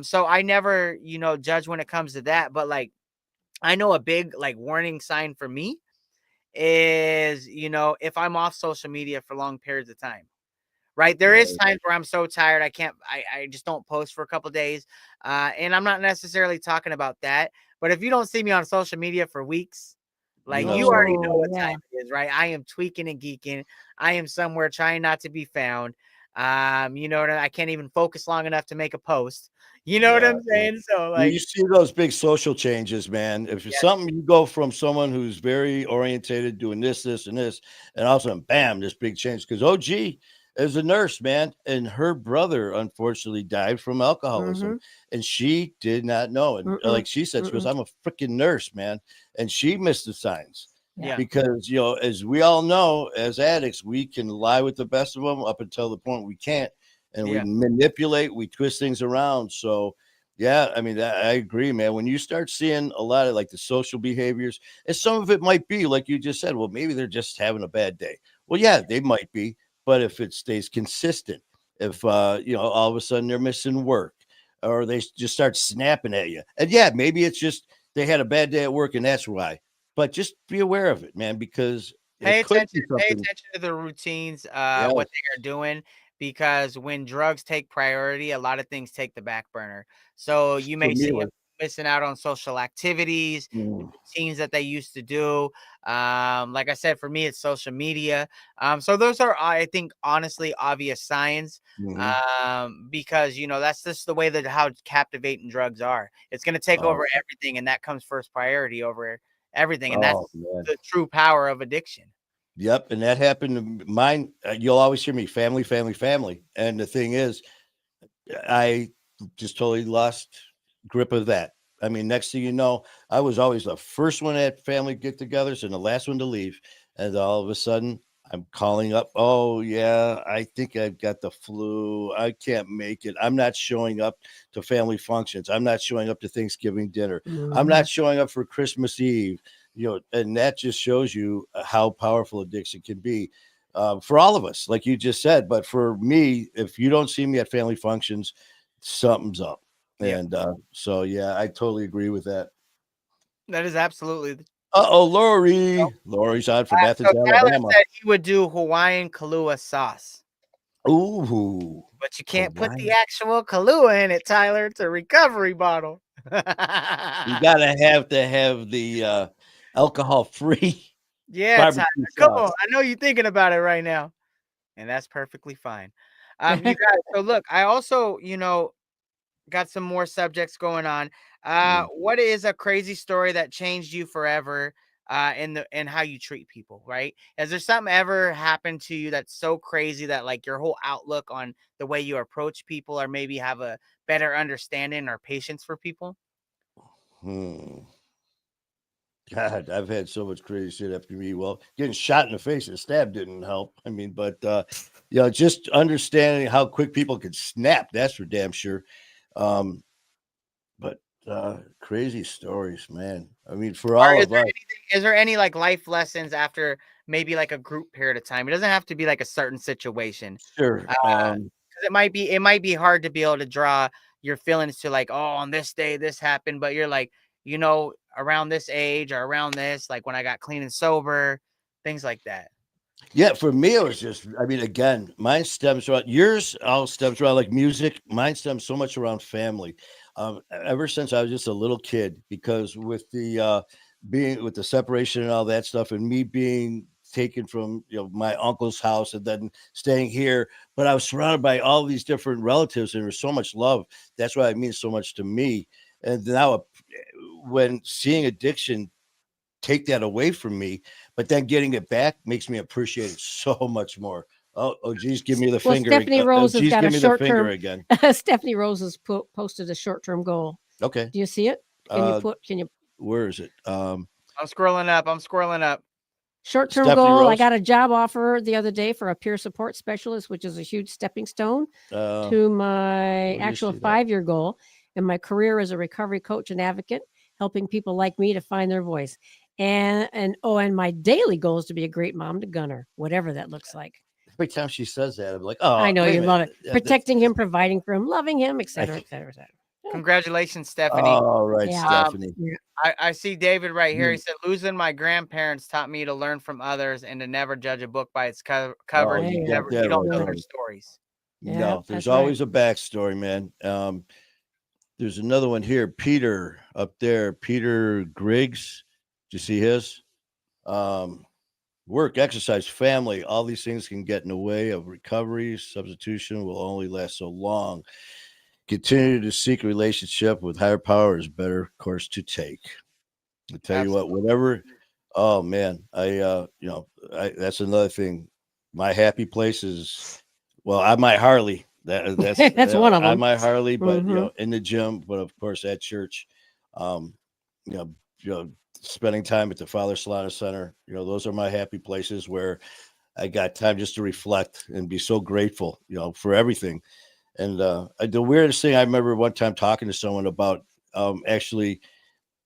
So I never, judge when it comes to that. But like, I know a big like warning sign for me is, if I'm off social media for long periods of time. Right. There is times where I'm so tired. I just don't post for a couple of days. And I'm not necessarily talking about that. But if you don't see me on social media for weeks, like, you already know what time it is, right? I am tweaking and geeking. I am somewhere trying not to be found. You know what I can't even focus long enough to make a post. You know what I'm saying? So like, you see those big social changes, man. If it's yes, something, you go from someone who's very orientated, doing this, and this, and all of a sudden, bam, this big change. Because OG is a nurse, man, and her brother unfortunately died from alcoholism, and she did not know. And like she said, she goes, "I'm a freaking nurse, man," and she missed the signs. yeah, Because as we all know, as addicts, we can lie with the best of them up until the point we can't, and we yeah. manipulate, we twist things around. So, yeah, I mean, I agree, man. When you start seeing a lot of like the social behaviors, and some of it might be like you just said, well, maybe they're just having a bad day. Well, yeah, they might be, but if it stays consistent, if all of a sudden they're missing work, or they just start snapping at you, and yeah, maybe it's just they had a bad day at work, and that's why. But just be aware of it, man, because it could be Pay something. attention to the routines, Yeah, what they are doing, because when drugs take priority, a lot of things take the back burner. So you for may me, see it them was. missing out on social activities, the Mm, routines that they used to do. Like I said, for me, it's social media. So those are, I think, honestly, obvious signs. mhm. Because that's just the way that how captivating drugs are. It's going to take Oh, over everything, and that comes first priority over everything, and oh, that's man. the true power of addiction. Yep, and that happened to mine. You'll always hear me, family, family, family. And the thing is, I just totally lost grip of that. I mean, next thing you know, I was always the first one at family get-togethers and the last one to leave. And all of a sudden, I'm calling up. Oh yeah, I think I've got the flu. I can't make it. I'm not showing up to family functions. I'm not showing up to Thanksgiving dinner. I'm not showing up for Christmas Eve. And that just shows you how powerful addiction can be for all of us, like you just said. But for me, if you don't see me at family functions, something's up. Yeah, And so, yeah, I totally agree with that. that is absolutely. Uh-oh, Lori. Lori's on from So Athens, Tyler Alabama. said he would do Hawaiian Kahlua sauce, Ooh, but you can't put the Hawaii. actual Kahlua in it, Tyler. It's a recovery bottle. You gotta have to have the alcohol-free Yeah, Tyler. barbecue Come on. sauce. I know you're thinking about it right now, and that's perfectly fine. You guys. So look, I also, got some more subjects going on. Mm. What is a crazy story that changed you forever? In how you treat people, right? Has there something ever happened to you that's so crazy that like your whole outlook on the way you approach people, or maybe have a better understanding or patience for people? Hmm. God, I've had so much crazy shit after me. Well, getting shot in the face and stabbed didn't help. I mean, but just understanding how quick people can snap, that's for damn sure. Um, but crazy stories, man. I mean, for Or all of us, is there any like life lessons after maybe like a group period of time? It doesn't have to be like a certain situation. sure. 'Cause it might be hard to be able to draw your feelings to like, oh, on this day this happened, but you're like, around this age or around this, like when I got clean and sober, things like that. Yeah, for me, it was just, I mean, again, mine stems around yours, all stems around like music. Mine stems so much around family. Ever since I was just a little kid, because with the being with the separation and all that stuff, and me being taken from my uncle's house and then staying here, but I was surrounded by all these different relatives and there was so much love. That's why it means so much to me. And now, when seeing addiction take that away from me, but then getting it back makes me appreciate it so much more. Oh, geez, give me the Well, finger. Stephanie Rose has Geez, got a give me the short finger term. again. Stephanie Rose has posted a short term goal. Okay. Do you see it? Uh, Can you where is it? I'm scrolling up. I'm scrolling up. short term Stephanie goal? I Rose. got a job offer the other day for a peer support specialist, which is a huge stepping stone to my where do you actual see that? 5-year goal in my career as a recovery coach and advocate, helping people like me to find their voice. And my daily goal is to be a great mom to Gunner, whatever that looks like. Every time she says that, I'm like, I oh, know wait a you love minute. it. Protecting him, providing for him, loving him, et cetera, et cetera, et cetera. Congratulations, Stephanie. All right, Yeah. Stephanie. Yeah. I see David right here. He Mm. said, losing my grandparents taught me to learn from others and to never judge a book by its cover. Oh, There you you got go. that You don't right, know their buddy. stories. Yeah, No, there's that's right. always a backstory, man. There's another one here. Peter up there. Peter Griggs. Did you see his? Um, Work, exercise, family, all these things can get in the way of recovery. Substitution will only last so long. Continue to seek a relationship with higher power is better course to take. I tell you what, Absolutely. whatever. Oh man, that's another thing. My happy place is, well, I might Harley. That's one of I them. might Harley, but Mhm. in the gym, but of course at church, um, you know, you know, spending time at the Father Solana Center. Those are my happy places where I got time just to reflect and be so grateful, for everything. And the weirdest thing I remember one time talking to someone about actually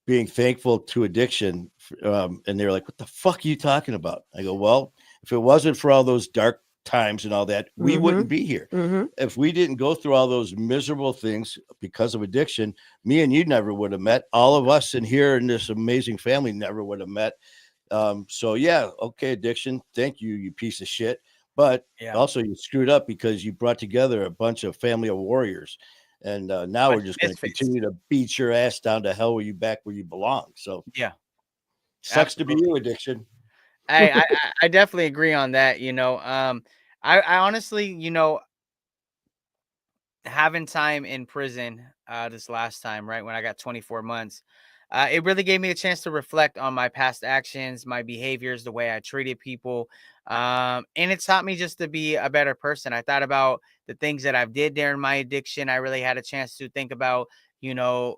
being thankful to addiction. And they're like, "What the fuck are you talking about?" I go, "Well, if it wasn't for all those dark times and all that, we wouldn't Mhm. be here. Mhm. If we didn't go through all those miserable things because of addiction, me and you never would have met. All of us in here in this amazing family never would have met. So yeah, okay, addiction. Thank you, you piece of shit. But Yeah. also you screwed up because you brought together a bunch of family of warriors. And now we're Bunch of just going to misfits. continue to beat your ass down to hell where you back where you belong. So Yeah, sucks to be absolutely. you, addiction. I definitely agree on that. I honestly, having time in prison this last time, right when I got 24 months, it really gave me a chance to reflect on my past actions, my behaviors, the way I treated people, and it taught me just to be a better person. I thought about the things that I've did during my addiction. I really had a chance to think about, you know,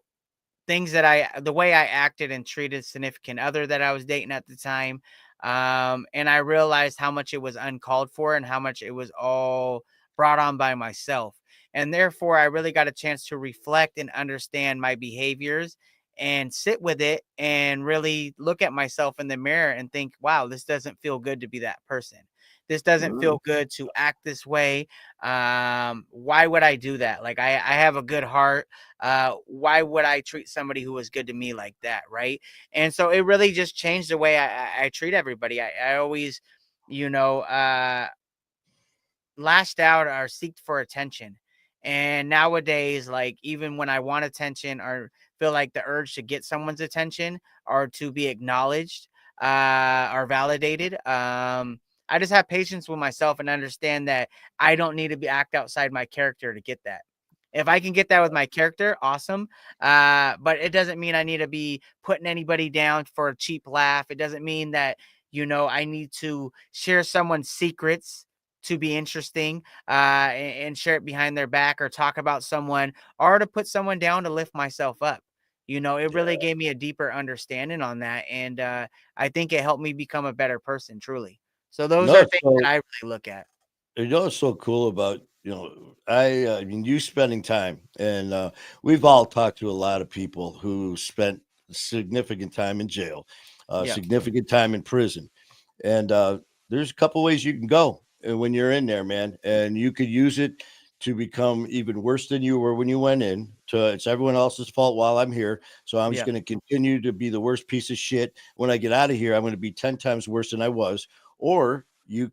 things that the way I acted and treated significant other that I was dating at the time. And I realized how much it was uncalled for and how much it was all brought on by myself. And therefore, I really got a chance to reflect and understand my behaviors and sit with it and really look at myself in the mirror and think, wow, this doesn't feel good to be that person. This doesn't Mm. feel good to act this way. Why would I do that? Like, I have a good heart. Why would I treat somebody who was good to me like that, right? And so it really just changed the way I treat everybody. I always, you know, lashed out or seeked for attention. And nowadays, like, even when I want attention or feel like the urge to get someone's attention or to be acknowledged or validated, I just have patience with myself and understand that I don't need to be act outside my character to get that. If I can get that with my character, awesome. But it doesn't mean I need to be putting anybody down for a cheap laugh. It doesn't mean that, I need to share someone's secrets to be interesting, and share it behind their back or talk about someone or to put someone down to lift myself up. It really Yeah. gave me a deeper understanding on that. And I think it helped me become a better person, truly. So those No, are things that I really look at. what's so cool about I mean you spending time, and we've all talked to a lot of people who spent significant time in jail, Yeah. significant time in prison, and there's a couple ways you can go when you're in there, man, and you could use it to become even worse than you were when you went in. To It's everyone else's fault while I'm here, so I'm just Yeah. going to continue to be the worst piece of shit. When I get out of here, I'm going to be 10 times worse than I was. Or you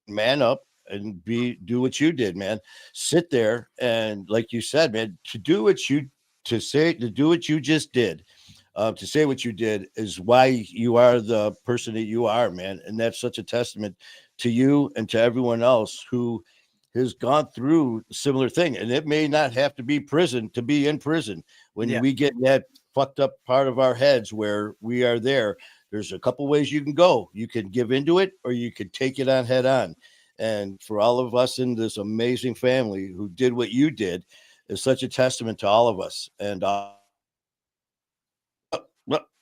man up and do what you did, man. Sit there and, like you said, man, to do what you just did, to say what you did is why you are the person that you are, man. And that's such a testament to you and to everyone else who has gone through a similar thing. And it may not have to be prison to be in prison. When Yeah. we get in that fucked up part of our heads where we are there, there's a couple ways you can go. You can give into it or you could take it on head on. And for all of us in this amazing family who did what you did is such a testament to all of us. And well,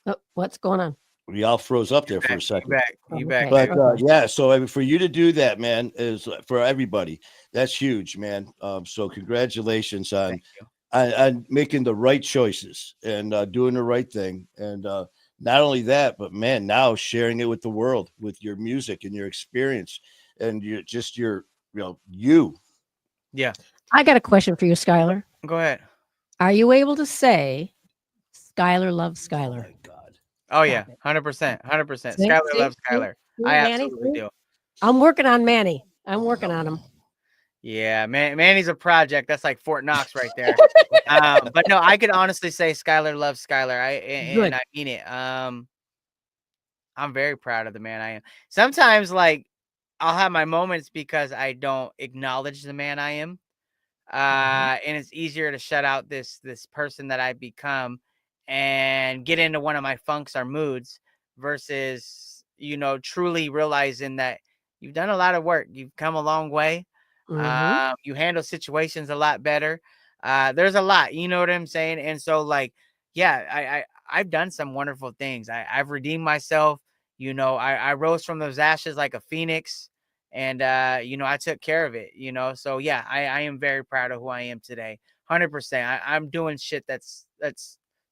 Oh, what's going on? we all froze up You there for a back. You second. back. Oh, You back, okay. But dude. Okay. yeah, so I mean, for you to do that, man, is for everybody. That's huge, man. So congratulations Thank you. on making the right choices and doing the right thing. And not only that, but man, now sharing it with the world with your music and your experience and you. Yeah. I got a question for you, Skylar. Go ahead. Are you able to say Skylar loves Oh Skylar? my God. Oh yeah, Stop it. 100%. 100%. See, Skylar see, loves see, Skylar. see, I Manny. absolutely See? do. I'm working on Manny. I'm working on him. Yeah, Manny's a project. That's like Fort Knox right there. But no, I could honestly say Skylar loves Skylar. And Good. I mean it. I'm very proud of the man I am. Sometimes, like, I'll have my moments because I don't acknowledge the man I am. Mhm. And it's easier to shut out this person that I become and get into one of my funks or moods versus, truly realizing that you've done a lot of work. You've come a long way. Mhm. You handle situations a lot better. There's a lot, you know what I'm saying? And so, like, yeah, I've done some wonderful things. I've redeemed myself. I rose from those ashes like a phoenix, and I took care of it. So yeah, I am very proud of who I am today. 100%. I'm doing shit that's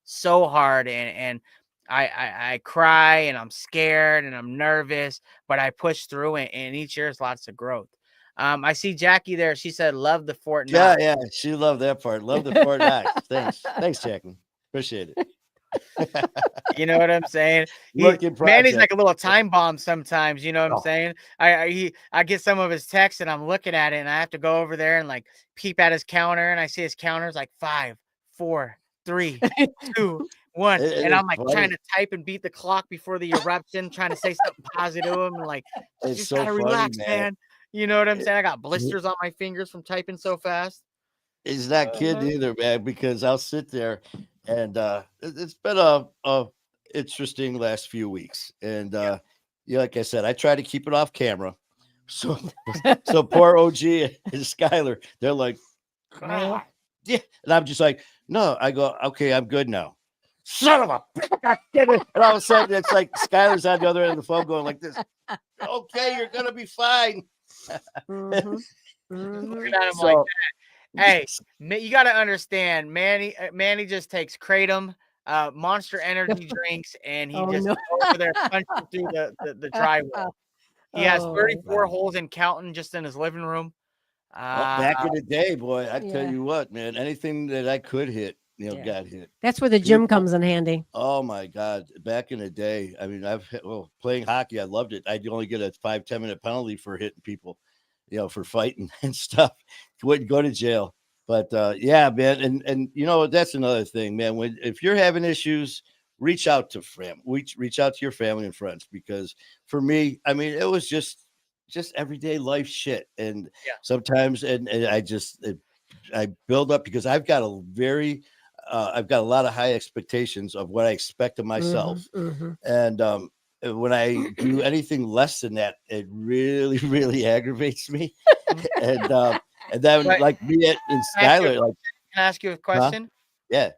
so hard, and I cry, and I'm scared, and I'm nervous, but I push through, and each year is lots of growth. I see Jackie there. She said, "Love the Fort Yeah, Knox." yeah, she loved that part. Love the Fort Knox. Thanks, Jackie. Appreciate it. You know what I'm saying? Working Manny's project. like a little time bomb sometimes. You know what I'm Oh, saying? I get some of his texts and I'm looking at it and I have to go over there and like peep at his counter and I see his counters like 5, 4, 3, 2, 1, it and is I'm like trying funny. to type and beat the clock before the eruption, trying to say something positive to him and like It's just so gotta funny, relax, man. man. You know what I'm saying? I got It- blisters on my fingers from typing so fast. He's not kidding either, man, because I'll sit there and it's been a interesting last few weeks. And Yeah. yeah, like I said, I try to keep it off camera. So so poor OG and Skylar, they're like, "Ah, yeah." And I'm just like, no, I go, okay, I'm good now. Son of a God damn it. And all of a sudden it's like Skylar's on the other end of the phone going like this. Okay, you're gonna be fine. Mhm. Mhm. Looking at him like, So hey, you got to understand, Manny just takes kratom, Monster Energy drinks, and he Oh, just no. over there punching through the drywall. He has Oh, my 34 God. holes in counting just in his living room. oh, Uh, back in the day, boy, I tell Yeah. you what, man, anything that I could hit, Yeah. got hit. That's where the gym People, comes in handy. oh my God, back in the day, I mean, playing hockey, I loved it. I'd only get a 5-10 minute penalty for hitting people, for fighting and stuff. Wouldn't go to jail. But yeah, man, and that's another thing, man. If you're having issues, reach out to reach out to your family and friends, because for me, I mean, it was just everyday life shit. And yeah. sometimes, and I build up because I've got a lot of high expectations of what I expect of Mhm. myself. Mhm. And when I do anything less than that, it really, really aggravates me. Mhm. And and then But like me and can I ask you a Skylar, like, can I ask you a huh? question? Yeah.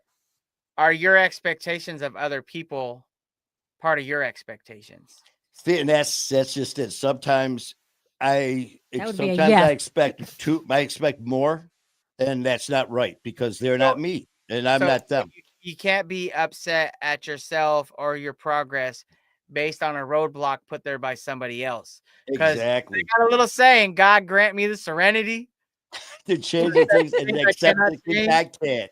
Are your expectations of other people part of your expectations? See, and that's just it. That would be a Sometimes yes. I expect more, and that's not right because they're So not me and I'm so not so them. you can't be upset at yourself or your progress based on a roadblock put there by somebody else. Because they Exactly. got a little saying, God grant me the serenity. To change the things and Things I accept cannot the things change. I can't.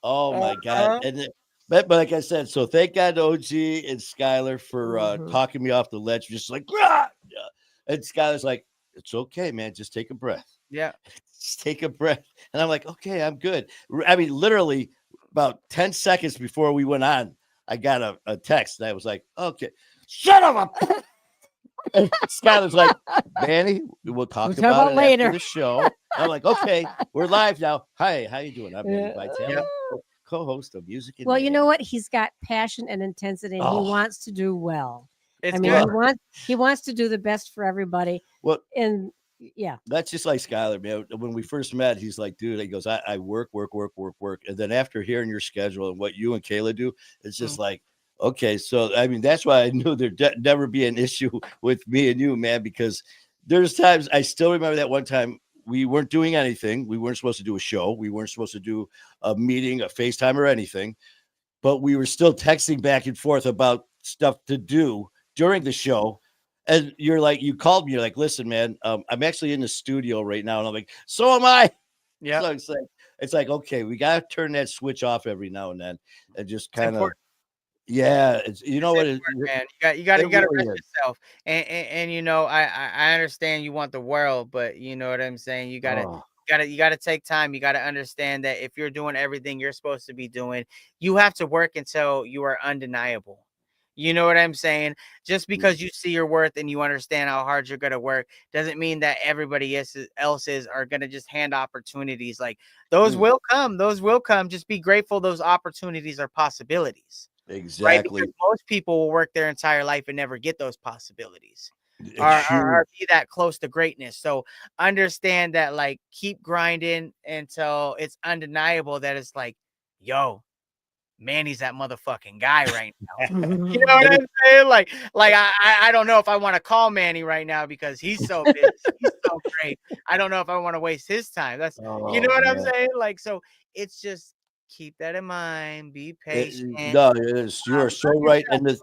Oh my God. Uh-huh. But like I said, so thank God to OG and Skylar for Mhm. talking me off the ledge, just like, "Rah!" Yeah. And Skylar's like, it's okay, man. Just take a breath. Yeah. Just take a breath. And I'm like, okay, I'm good. I mean, literally about 10 seconds before we went on, I got a text and I was like, okay, shut up. And Skylar's like, Manny, we'll We'll talk talk about about it after later. the show. I'm like, okay, we're live now. Hi, how you doing? I'm Manny Yeah. Yeah. Vitale, co-host of Music and Well, you know Mayhem. what? He's got passion and intensity, and he Oh, wants to do well. I It's mean, good. he wants to do the best for everybody. well, And yeah. that's just like Skylar, man. When we first met, he's like, dude, he goes, I work, work, work, work, work. And then after hearing your schedule and what you and Kayla do, it's Mm. just like, okay. So, I mean, that's why I knew there'd never be an issue with me and you, man, because there's times I still remember that one time we weren't doing anything. We weren't supposed to do a show. We weren't supposed to do a meeting, a FaceTime or anything, but we were still texting back and forth about stuff to do during the show. And you're like, you called me, you're like, listen, man, I'm actually in the studio right now. And I'm like, so am I. Yeah. So it's like, okay, we gotta turn that switch off every now and then and just It's kind of, important. yeah, it's you know It's what important, man. You gotta really rest is. yourself. And I understand you want the world, but you know what I'm saying? Oh, You gotta take time. You gotta understand that if you're doing everything you're supposed to be doing, you have to work until you are undeniable. You know what I'm saying? Just because you see your worth and you understand how hard you're going to work doesn't mean that everybody else's are going to just hand opportunities. Like those will come. Those will come. Just be grateful those opportunities are possibilities. Right? Exactly. Because most people will work their entire life and never get those possibilities. It's Or be that close to greatness. So understand that, like, keep grinding until it's undeniable that it's like, yo, Manny's that motherfucking guy right now. You know what I'm saying? Like I don't know if I want to call Manny right now because he's so busy. He's so great. I don't know if I want to waste his time. That's you know what I'm saying? Like, so it's just keep that in mind. Be patient. No, it is. You are so right. And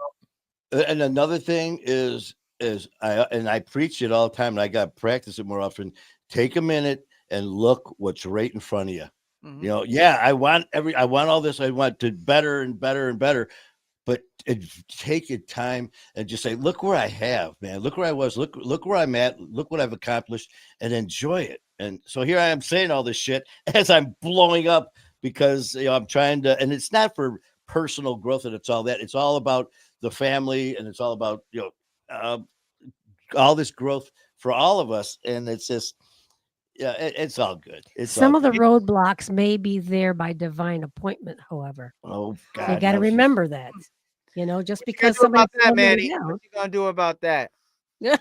another thing is I preach it all the time, and I got to practice it more often. Take a minute and look what's right in front of you. You know, yeah, I want all this. I want to better and better and better. But take your time and just say, look where I have, man. Look where I was. Look where I'm at. Look what I've accomplished, and enjoy it. And so here I am saying all this shit as I'm blowing up because I'm trying to, and it's not for personal growth, and it's all that. It's all about the family, and it's all about all this growth for all of us. And it's just. Yeah, it's all good. Some of the roadblocks may be there by divine appointment, however. Oh God, you got to remember that. Just because somebody Manny, what you gonna do about that? Hey,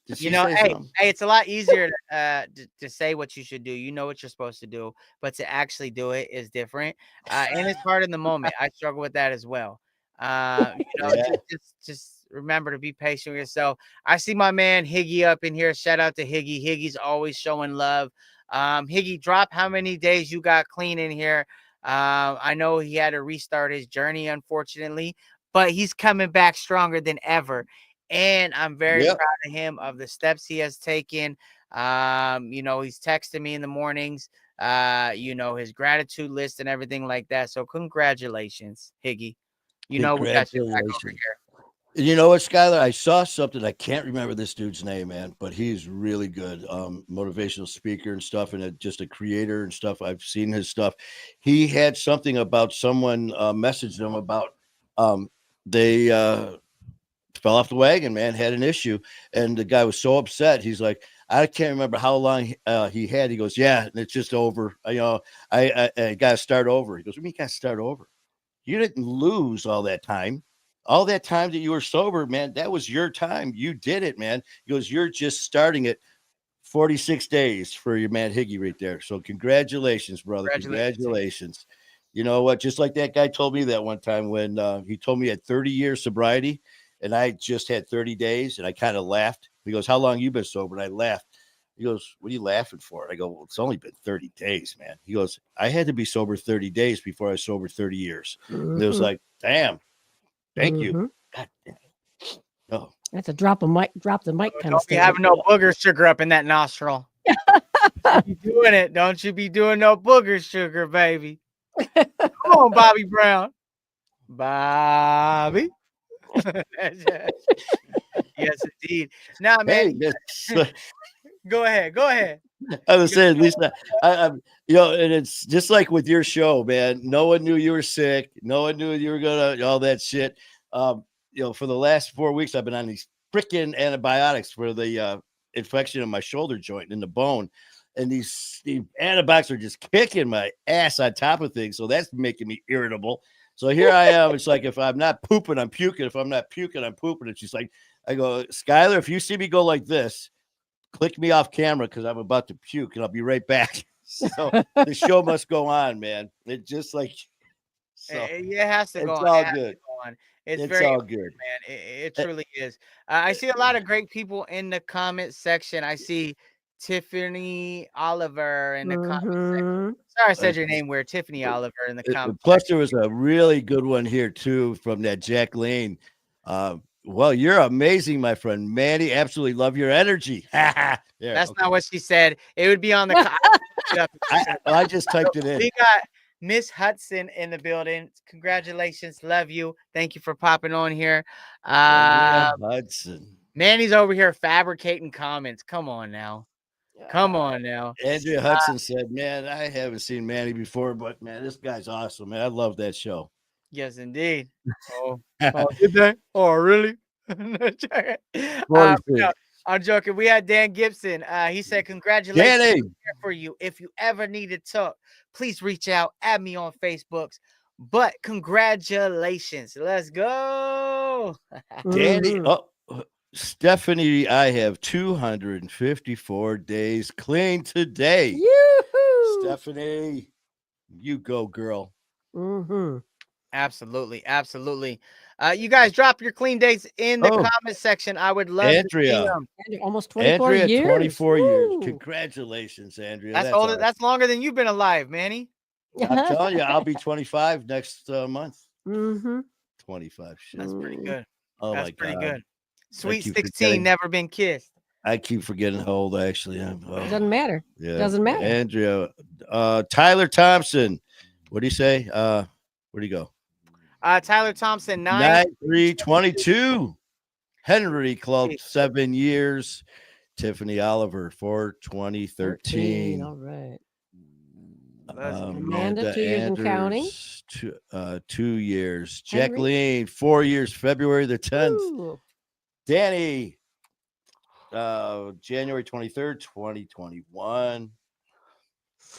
it's a lot easier to say what you should do. You know what you're supposed to do, but to actually do it is different. And it's hard in the moment. I struggle with that as well. Just remember to be patient with yourself. I see my man Higgy up in here. Shout out to Higgy. Higgy's always showing love. Higgy, drop how many days you got clean in here. I know he had to restart his journey, unfortunately, but he's coming back stronger than ever. And I'm very proud of him, of the steps he has taken. He's texting me in the mornings, his gratitude list and everything like that. So congratulations, Higgy. We got your back over here. You know what, Skylar? I saw something. I can't remember this dude's name, man, but he's really good. Motivational speaker and stuff, and just a creator and stuff. I've seen his stuff. He had something about someone messaged him about they fell off the wagon, man, had an issue, and the guy was so upset. He's like, I can't remember how long he had. He goes, yeah, it's just over. I got to start over. He goes, what do you mean got to start over? You didn't lose all that time. All that time that you were sober, man, that was your time. You did it, man. He goes, you're just starting it 46 days for your man Higgy right there. So congratulations, brother. Congratulations. You know what? Just like that guy told me that one time when he told me he had 30 years sobriety and I just had 30 days and I kind of laughed. He goes, how long you been sober? And I laughed. He goes, what are you laughing for? I go, well, it's only been 30 days, man. He goes, I had to be sober 30 days before I was sober 30 years. And it was like, damn. Thank you. God damn. Oh, that's a drop the mic kind of stuff. You have no booger sugar up in that nostril. You doing it? Don't you be doing no booger sugar, baby? Come on, Bobby Brown. Bobby. Yes, indeed. Now, man. Hey, go ahead. I was saying, Lisa, and it's just like with your show, man. No one knew you were sick. No one knew you were gonna all that shit. For the last 4 weeks, I've been on these freaking antibiotics for the infection in my shoulder joint in the bone, and these antibiotics are just kicking my ass on top of things. So that's making me irritable. So here I am. It's like if I'm not pooping, I'm puking. If I'm not puking, I'm pooping. And she's like, I go, Skylar, if you see me go like this, click me off camera because I'm about to puke and I'll be right back. So the show must go on, man. It just like it has to go on. It's all good. It's very all good, man. It truly is. I see a lot of great people in the comment section. I see Tiffany Oliver in the comment section. Sorry, I said your name weird. Tiffany Oliver in the comment. Plus, there was a really good one here too from that Jack Lane. Well, you're amazing, my friend. Manny, absolutely love your energy. That's not what she said. It would be on the I just typed it in. We got Miss Hudson in the building. Congratulations. Love you. Thank you for popping on here. Hudson. Manny's over here fabricating comments. Come on now. Andrea Hudson said, man, I haven't seen Manny before, but man, this guy's awesome, man. I love that show. Yes, indeed. Oh, did they? Oh, really? No, 46. I'm joking. We had Dan Gibson. He said, "Congratulations, Danny. I'm here for you. If you ever need to talk, please reach out. Add me on Facebooks. But congratulations. Let's go." Danny. Mhm. Oh, Stephanie, I have 254 days clean today. Yoo-hoo. Stephanie, you go, girl. Mhm. Absolutely, absolutely. You guys drop your clean dates in the Oh, comment section. I would love to see Andrea. them. And almost 24 Andrea, years. 24 years. Woo. Congratulations, Andrea. That's That's older. awesome. That's longer than you've been alive, Manny. I'm telling you, I'll be 25 next month. Mhm. 25. Shit. That's pretty good. Oh That's my pretty God. good. Sweet keep 16, forgetting. never been kissed. I keep forgetting how old I actually am. It Oh, doesn't matter. yeah. Doesn't matter. Andrea. Tyler Thompson. What do you say? Where'd he go? Tyler Thompson, 9. 9-3-22. Henry Club, 7 years. Tiffany Oliver, 4-20-13. All right. Let's go. Amanda, 2 years and counting. 2 years. Henry? Jacqueline, 4 years, February the 10th. Ooh. Danny, January 23rd, 2021.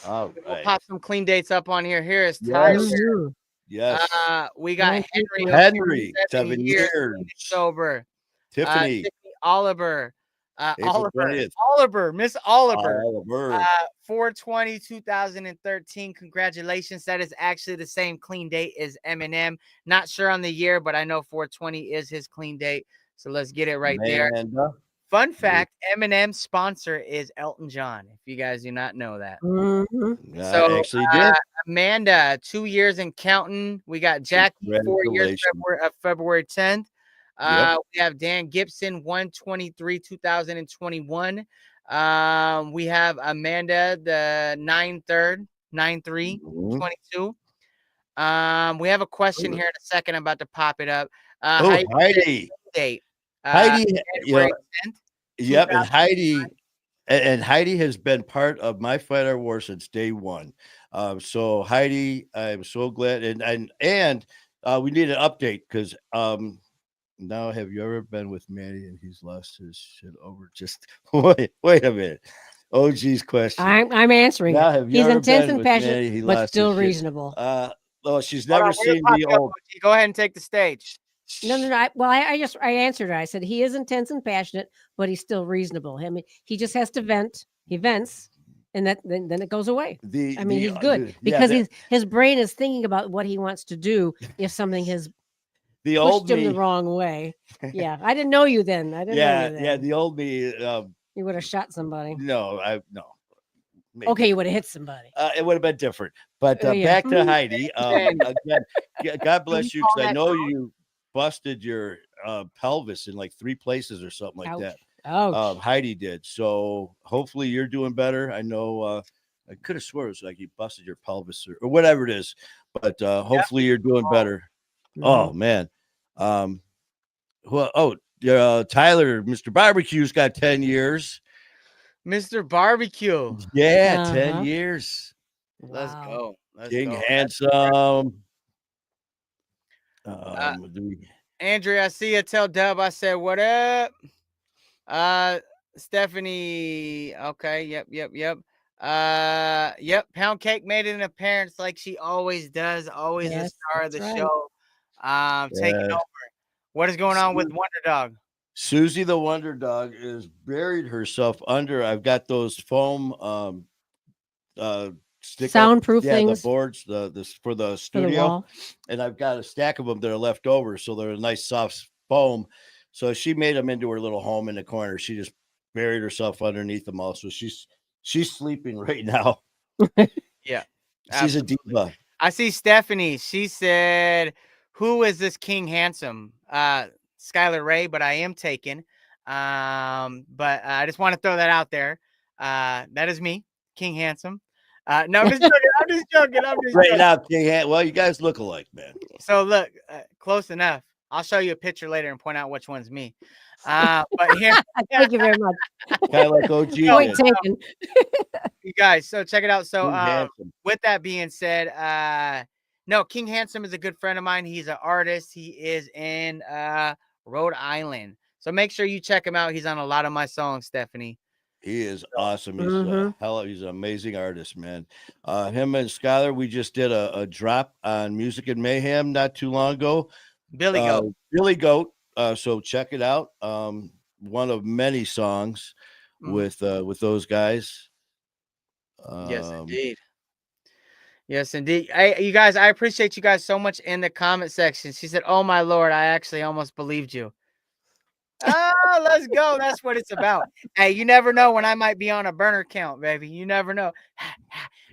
All We'll right. pop some clean dates up on here. Here is Yes. Tyler. Mhm. Yes. We got 19. Henry. up here, Henry, 7 years. sober. Tiffany, Tiffany Oliver. April 20th. Oliver, Miss Oliver. Oliver. 4/20/2013. Congratulations. That is actually the same clean date as Eminem. Not sure on the year, but I know 4/20 is his clean date. So let's get it right there. Amanda. Fun fact, Eminem's sponsor is Elton John, if you guys do not know that. Mhm. So, I actually did. Amanda, 2 years and counting. We got Jackie, 4 years, February 10th. Yep. We have Dan Gibson, 1/23/2021. We have Amanda, the 9/3/9/3/22. We have a question here in a second. I'm about to pop it up. Oh, Heidi. Date? Heidi, January 10th. yep, and Heidi has been part of my Fight Our War since day one. So Heidi, I'm so glad, and we need an update because now have you ever been with Manny and he's lost his shit over? Just wait a minute. OG's question. I'm answering. Now, have you He's ever intense been and with Manny, passionate, he but lost still his shit? reasonable. She's Hold never on, we're seen gonna me pop you up, old. OG. Go ahead and take the stage. No. I answered it. I said he is intense and passionate, but he's still reasonable. I mean, he just has to vent. He vents, and then it goes away. I mean, he's good because his brain is thinking about what he wants to do if something has the old pushed him me. the wrong way. Yeah, I didn't know you then. I didn't know you then. Yeah, the old me. You would have shot somebody. No. Maybe. Okay, you would have hit somebody. It would have been different. But Yeah. back to Heidi. Again, God bless you, because I know you busted your pelvis in like 3 places or something like that. Ouch. Heidi did. So hopefully you're doing better. I know I could have swore it was like you busted your pelvis or whatever it is, but hopefully you're doing better. Oh man. Tyler, Mr. Barbecue's got 10 years. Mr. Barbecue. Yeah, 10 years. Let's go. King handsome. Andrea, I see you. Tell Dub I said what up. Stephanie. Okay. Yep. Pound Cake made an appearance like she always does. Always a star of the show. Taking over. What is going on with Wonder Dog? Susie the Wonder Dog is buried herself under. I've got those foam soundproof things. The boards, this for the studio, and I've got a stack of them that are left over, so they're a nice soft foam. So she made them into her little home in the corner. She just buried herself underneath them all. So she's sleeping right now. Yeah, she's a diva. I see Stephanie. She said, "Who is this King Handsome?" Skylar Ray, but I am taken. But I just want to throw that out there. That is me, King Handsome. No, I'm just joking. Right now, King well, you guys look alike, man. So look, close enough. I'll show you a picture later and point out which one's me. But here, thank you very much. Kind of like OG. Point taken. You guys, so check it out. So with that being said, No, King Handsome is a good friend of mine. He's an artist. He is in Rhode Island. So make sure you check him out. He's on a lot of my songs, Stephanie. He is awesome. He's Mhm. he's an amazing artist, man. Him and Skylar, we just did a drop on Music and Mayhem not too long ago. Billy Goat. Billy Goat. So check it out. One of many songs with those guys. Yes, indeed. Yes, indeed. You guys, I appreciate you guys so much in the comment section. She said, "Oh my Lord, I actually almost believed you." Oh, let's go. That's what it's about. Hey, you never know when I might be on a burner count, baby. You never know.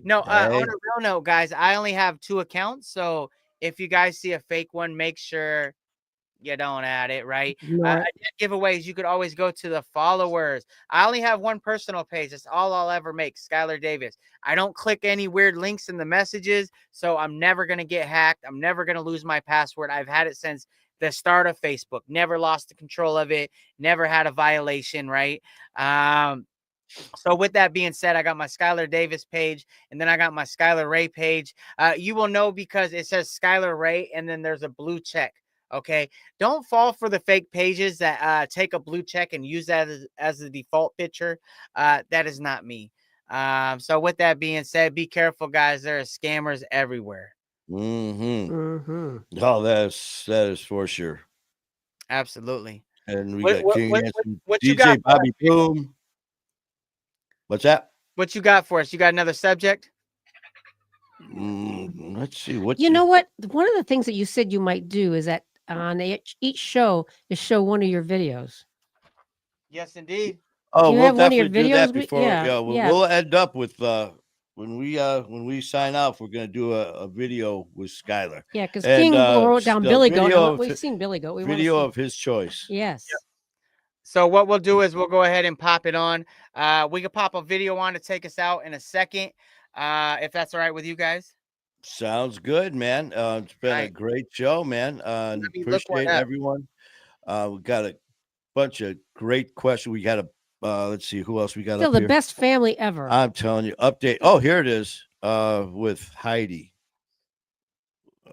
No, on a real note, guys, I only have 2 accounts. So if you guys see a fake one, make sure you don't add it, right? I did giveaways. You could always go to the followers. I only have 1 personal page. That's all I'll ever make, Skylar Davis. I don't click any weird links in the messages, so I'm never going to get hacked. I'm never going to lose my password. I've had it since the start of Facebook. Never lost the control of it. Never had a violation, right? So with that being said, I got my Skylar Davis page, and then I got my Skylar Ray page. You will know because it says Skylar Ray, and then there's a blue check. Okay, don't fall for the fake pages that take a blue check and use that as the default picture. That is not me. So with that being said, be careful, guys. There are scammers everywhere. Oh, that is for sure. Absolutely. And we got King Handsome, what DJ you got, Bobby Boom. What's that? What you got for us? You got another subject? Let's see. What you know what? One of the things that you said you might do is that on each show is show one of your videos. Yes, indeed. Oh, we'll definitely do that before. We'll end up with when we sign off, we're gonna do a video with Skylar. Yeah, because King wrote down Billy Goat. We've seen Billy Goat. Video of his choice. Yes. Yep. So what we'll do is we'll go ahead and pop it on. We can pop a video on to take us out in a second, if that's all right with you guys. Sounds good, man. It's been a great show, man. Appreciate everyone. We got a bunch of great questions. We got let's see who else we got. Still the best family ever. I'm telling you. Update. Oh, here it is. With Heidi.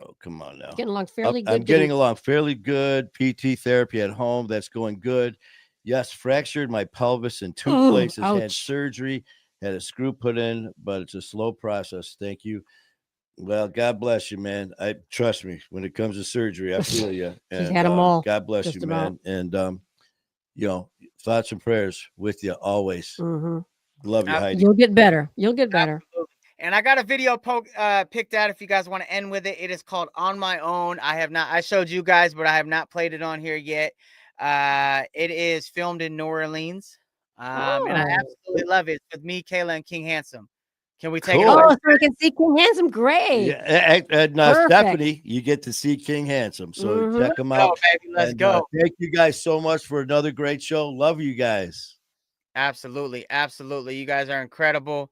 Oh, come on now. Getting along fairly good. I'm getting along fairly good. PT therapy at home. That's going good. Yes, fractured my pelvis in 2 places. Ouch. Had surgery. Had a screw put in, but it's a slow process. Thank you. Well, God bless you, man. Trust me, when it comes to surgery, I feel you. And, She's had them all. God bless you, man. And thoughts and prayers with you always. Love you, Heidi. You'll get better. You'll get better. Absolutely. And I got a video picked out if you guys want to end with it. It is called On My Own. I showed you guys, but I have not played it on here yet. It is filmed in New Orleans. And I absolutely love it. It's with me, Kayla, and King Handsome. Can we take it away? Oh, so we can see King Handsome. Great. Yeah, and Stephanie, you get to see King Handsome. So check him out. Baby, let's go. Thank you guys so much for another great show. Love you guys. Absolutely. Absolutely. You guys are incredible.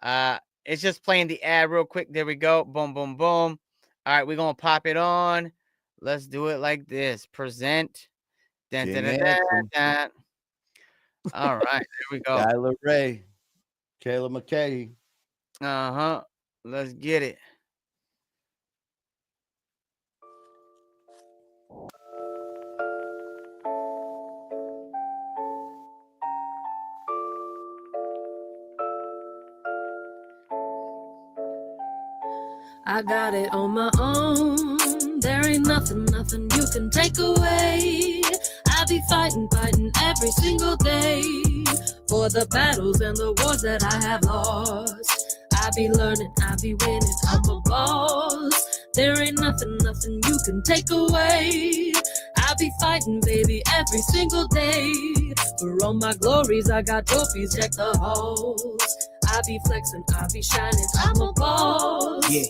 It's just playing the ad real quick. There we go. Boom, boom, boom. All right, we're going to pop it on. Let's do it like this. Present. Dun, dun, dun, dun, dun. All right, there we go. Skylar Ray, Kayla McKay. Let's get it. I got it on my own. There ain't nothing you can take away. I be fighting every single day for the battles and the wars that I have lost. I be learning, I be winning, I'm a boss. There ain't nothing you can take away. I be fighting, baby, every single day. For all my glories, I got trophies, check the halls. I be flexing, I be shining, I'm a boss. Yeah,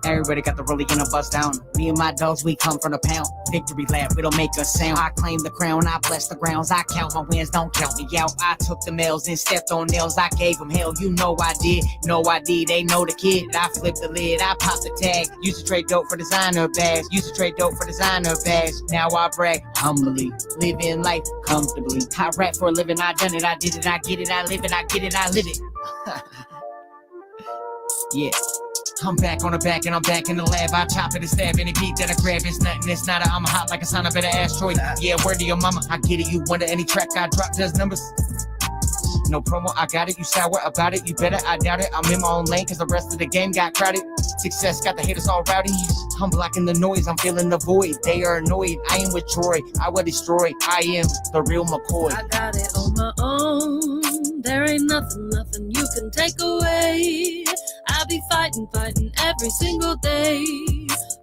everybody got the rollie in a bust down. Me and my dogs, we come from the pound. Victory lap, we don't make a sound. I claim the crown, I bless the grounds. I count my wins, don't count me out. I took the males and stepped on nails. I gave them hell, you know I did. No ID, they know the kid. I flipped the lid, I popped the tag. Used to trade dope for designer bags. Now I brag humbly, living life comfortably. I rap for a living, I done it, I did it, I get it, I live it, I get it, I live it. Yeah. I'm back on the back and I'm back in the lab. I chop it and stab any beat that I grab. It's nothing, it's not I'm hot like a son of an asteroid. Yeah, word to your mama. I get it, you wonder any track I drop does numbers. No promo, I got it, you sour about it, you better, I doubt it. I'm in my own lane cause the rest of the game got crowded. Success got the haters all rowdy. I'm blocking the noise, I'm feeling the void. They are annoyed, I am with Troy, I will destroy. I am the real McCoy. I got it on my own. There ain't nothing you can take away. I be fighting every single day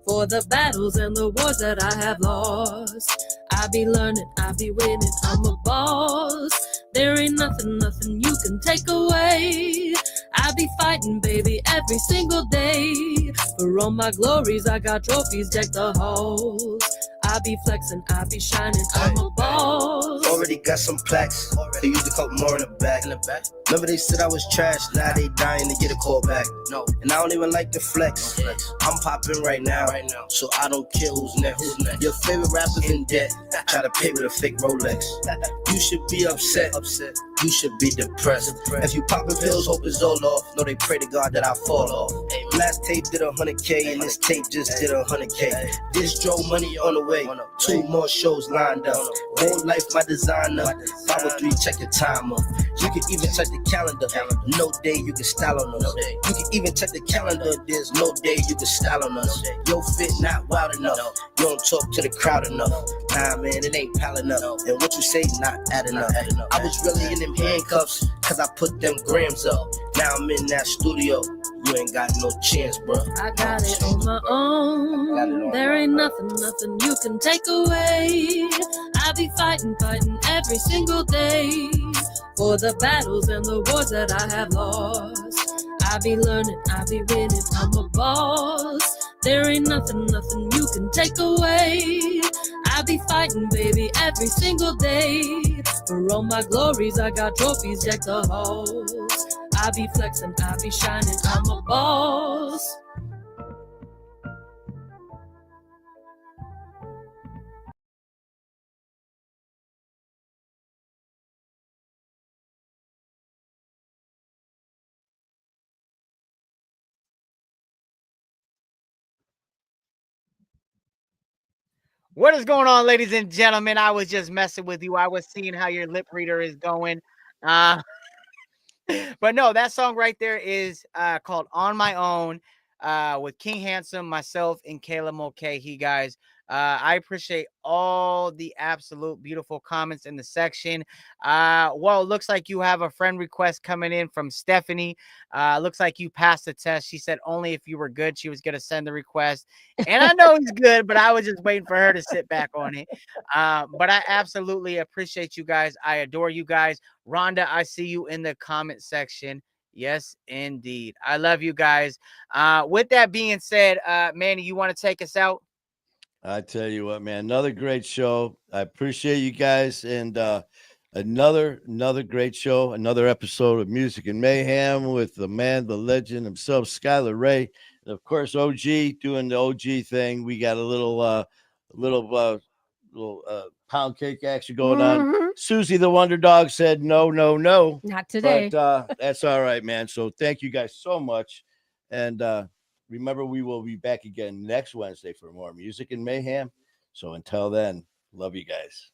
for the battles and the wars that I have lost. I be learning, I be winning, I'm a boss. There ain't nothing you can take away. I be fighting, baby, every single day. For all my glories, I got trophies, deck the halls. I be flexing, I be shining, I'm a boss. Already got some plaques. They used a couple more in the back. Remember they said I was trash, now they dying to get a call back. No, and I don't even like the flex. I'm popping right now, so I don't care who's next. Your favorite rapper's in debt, try to pay with a fake Rolex. You should be upset. You should be depressed. If you popping pills, hope it's all off. No, they pray to God that I fall off. Last tape did 100K, and this tape just did 100K. This drove money on the way. 2 more shows lined up. Whole life my designer. 503, check your timer. You can even check the calendar. No day you can style on us. You can even check the calendar. There's no day you can style on us. Your fit not wild enough. You don't talk to the crowd enough. Nah, man, it ain't piling up. And what you say not adding up. I was really in them handcuffs, cause I put them grams up. Now I'm in that studio. You ain't got no chance, bro. I got it on my own. There ain't nothing you can take away. I be fighting every single day for the battles and the wars that I have lost. I be learning, I be winning, I'm a boss. There ain't nothing you can take away. I be fighting, baby, every single day. For all my glories, I got trophies, deck the halls. I be flexing, I be shining, I'm a boss. What is going on, ladies and gentlemen? I was just messing with you. I was seeing how your lip reader is going. But no, that song right there is called On My Own with King Handsome, myself, and Kayla Mulcahy, guys. I appreciate all the absolute beautiful comments in the section. Well, it looks like you have a friend request coming in from Stephanie. Looks like you passed the test. She said only if you were good, she was going to send the request. And I know he's good, but I was just waiting for her to sit back on it. But I absolutely appreciate you guys. I adore you guys. Rhonda, I see you in the comment section. Yes, indeed. I love you guys. With that being said, Manny, you want to take us out? I tell you what, man, another great show. I appreciate you guys, and another great show, another episode of Music and Mayhem with the man, the legend himself, Skylar Ray, and of course OG doing the OG thing. We got a little pound cake action going on. Susie the Wonder Dog said no, not today. But that's all right, man. So thank you guys so much, and remember, we will be back again next Wednesday for more Music and Mayhem. So until then, love you guys.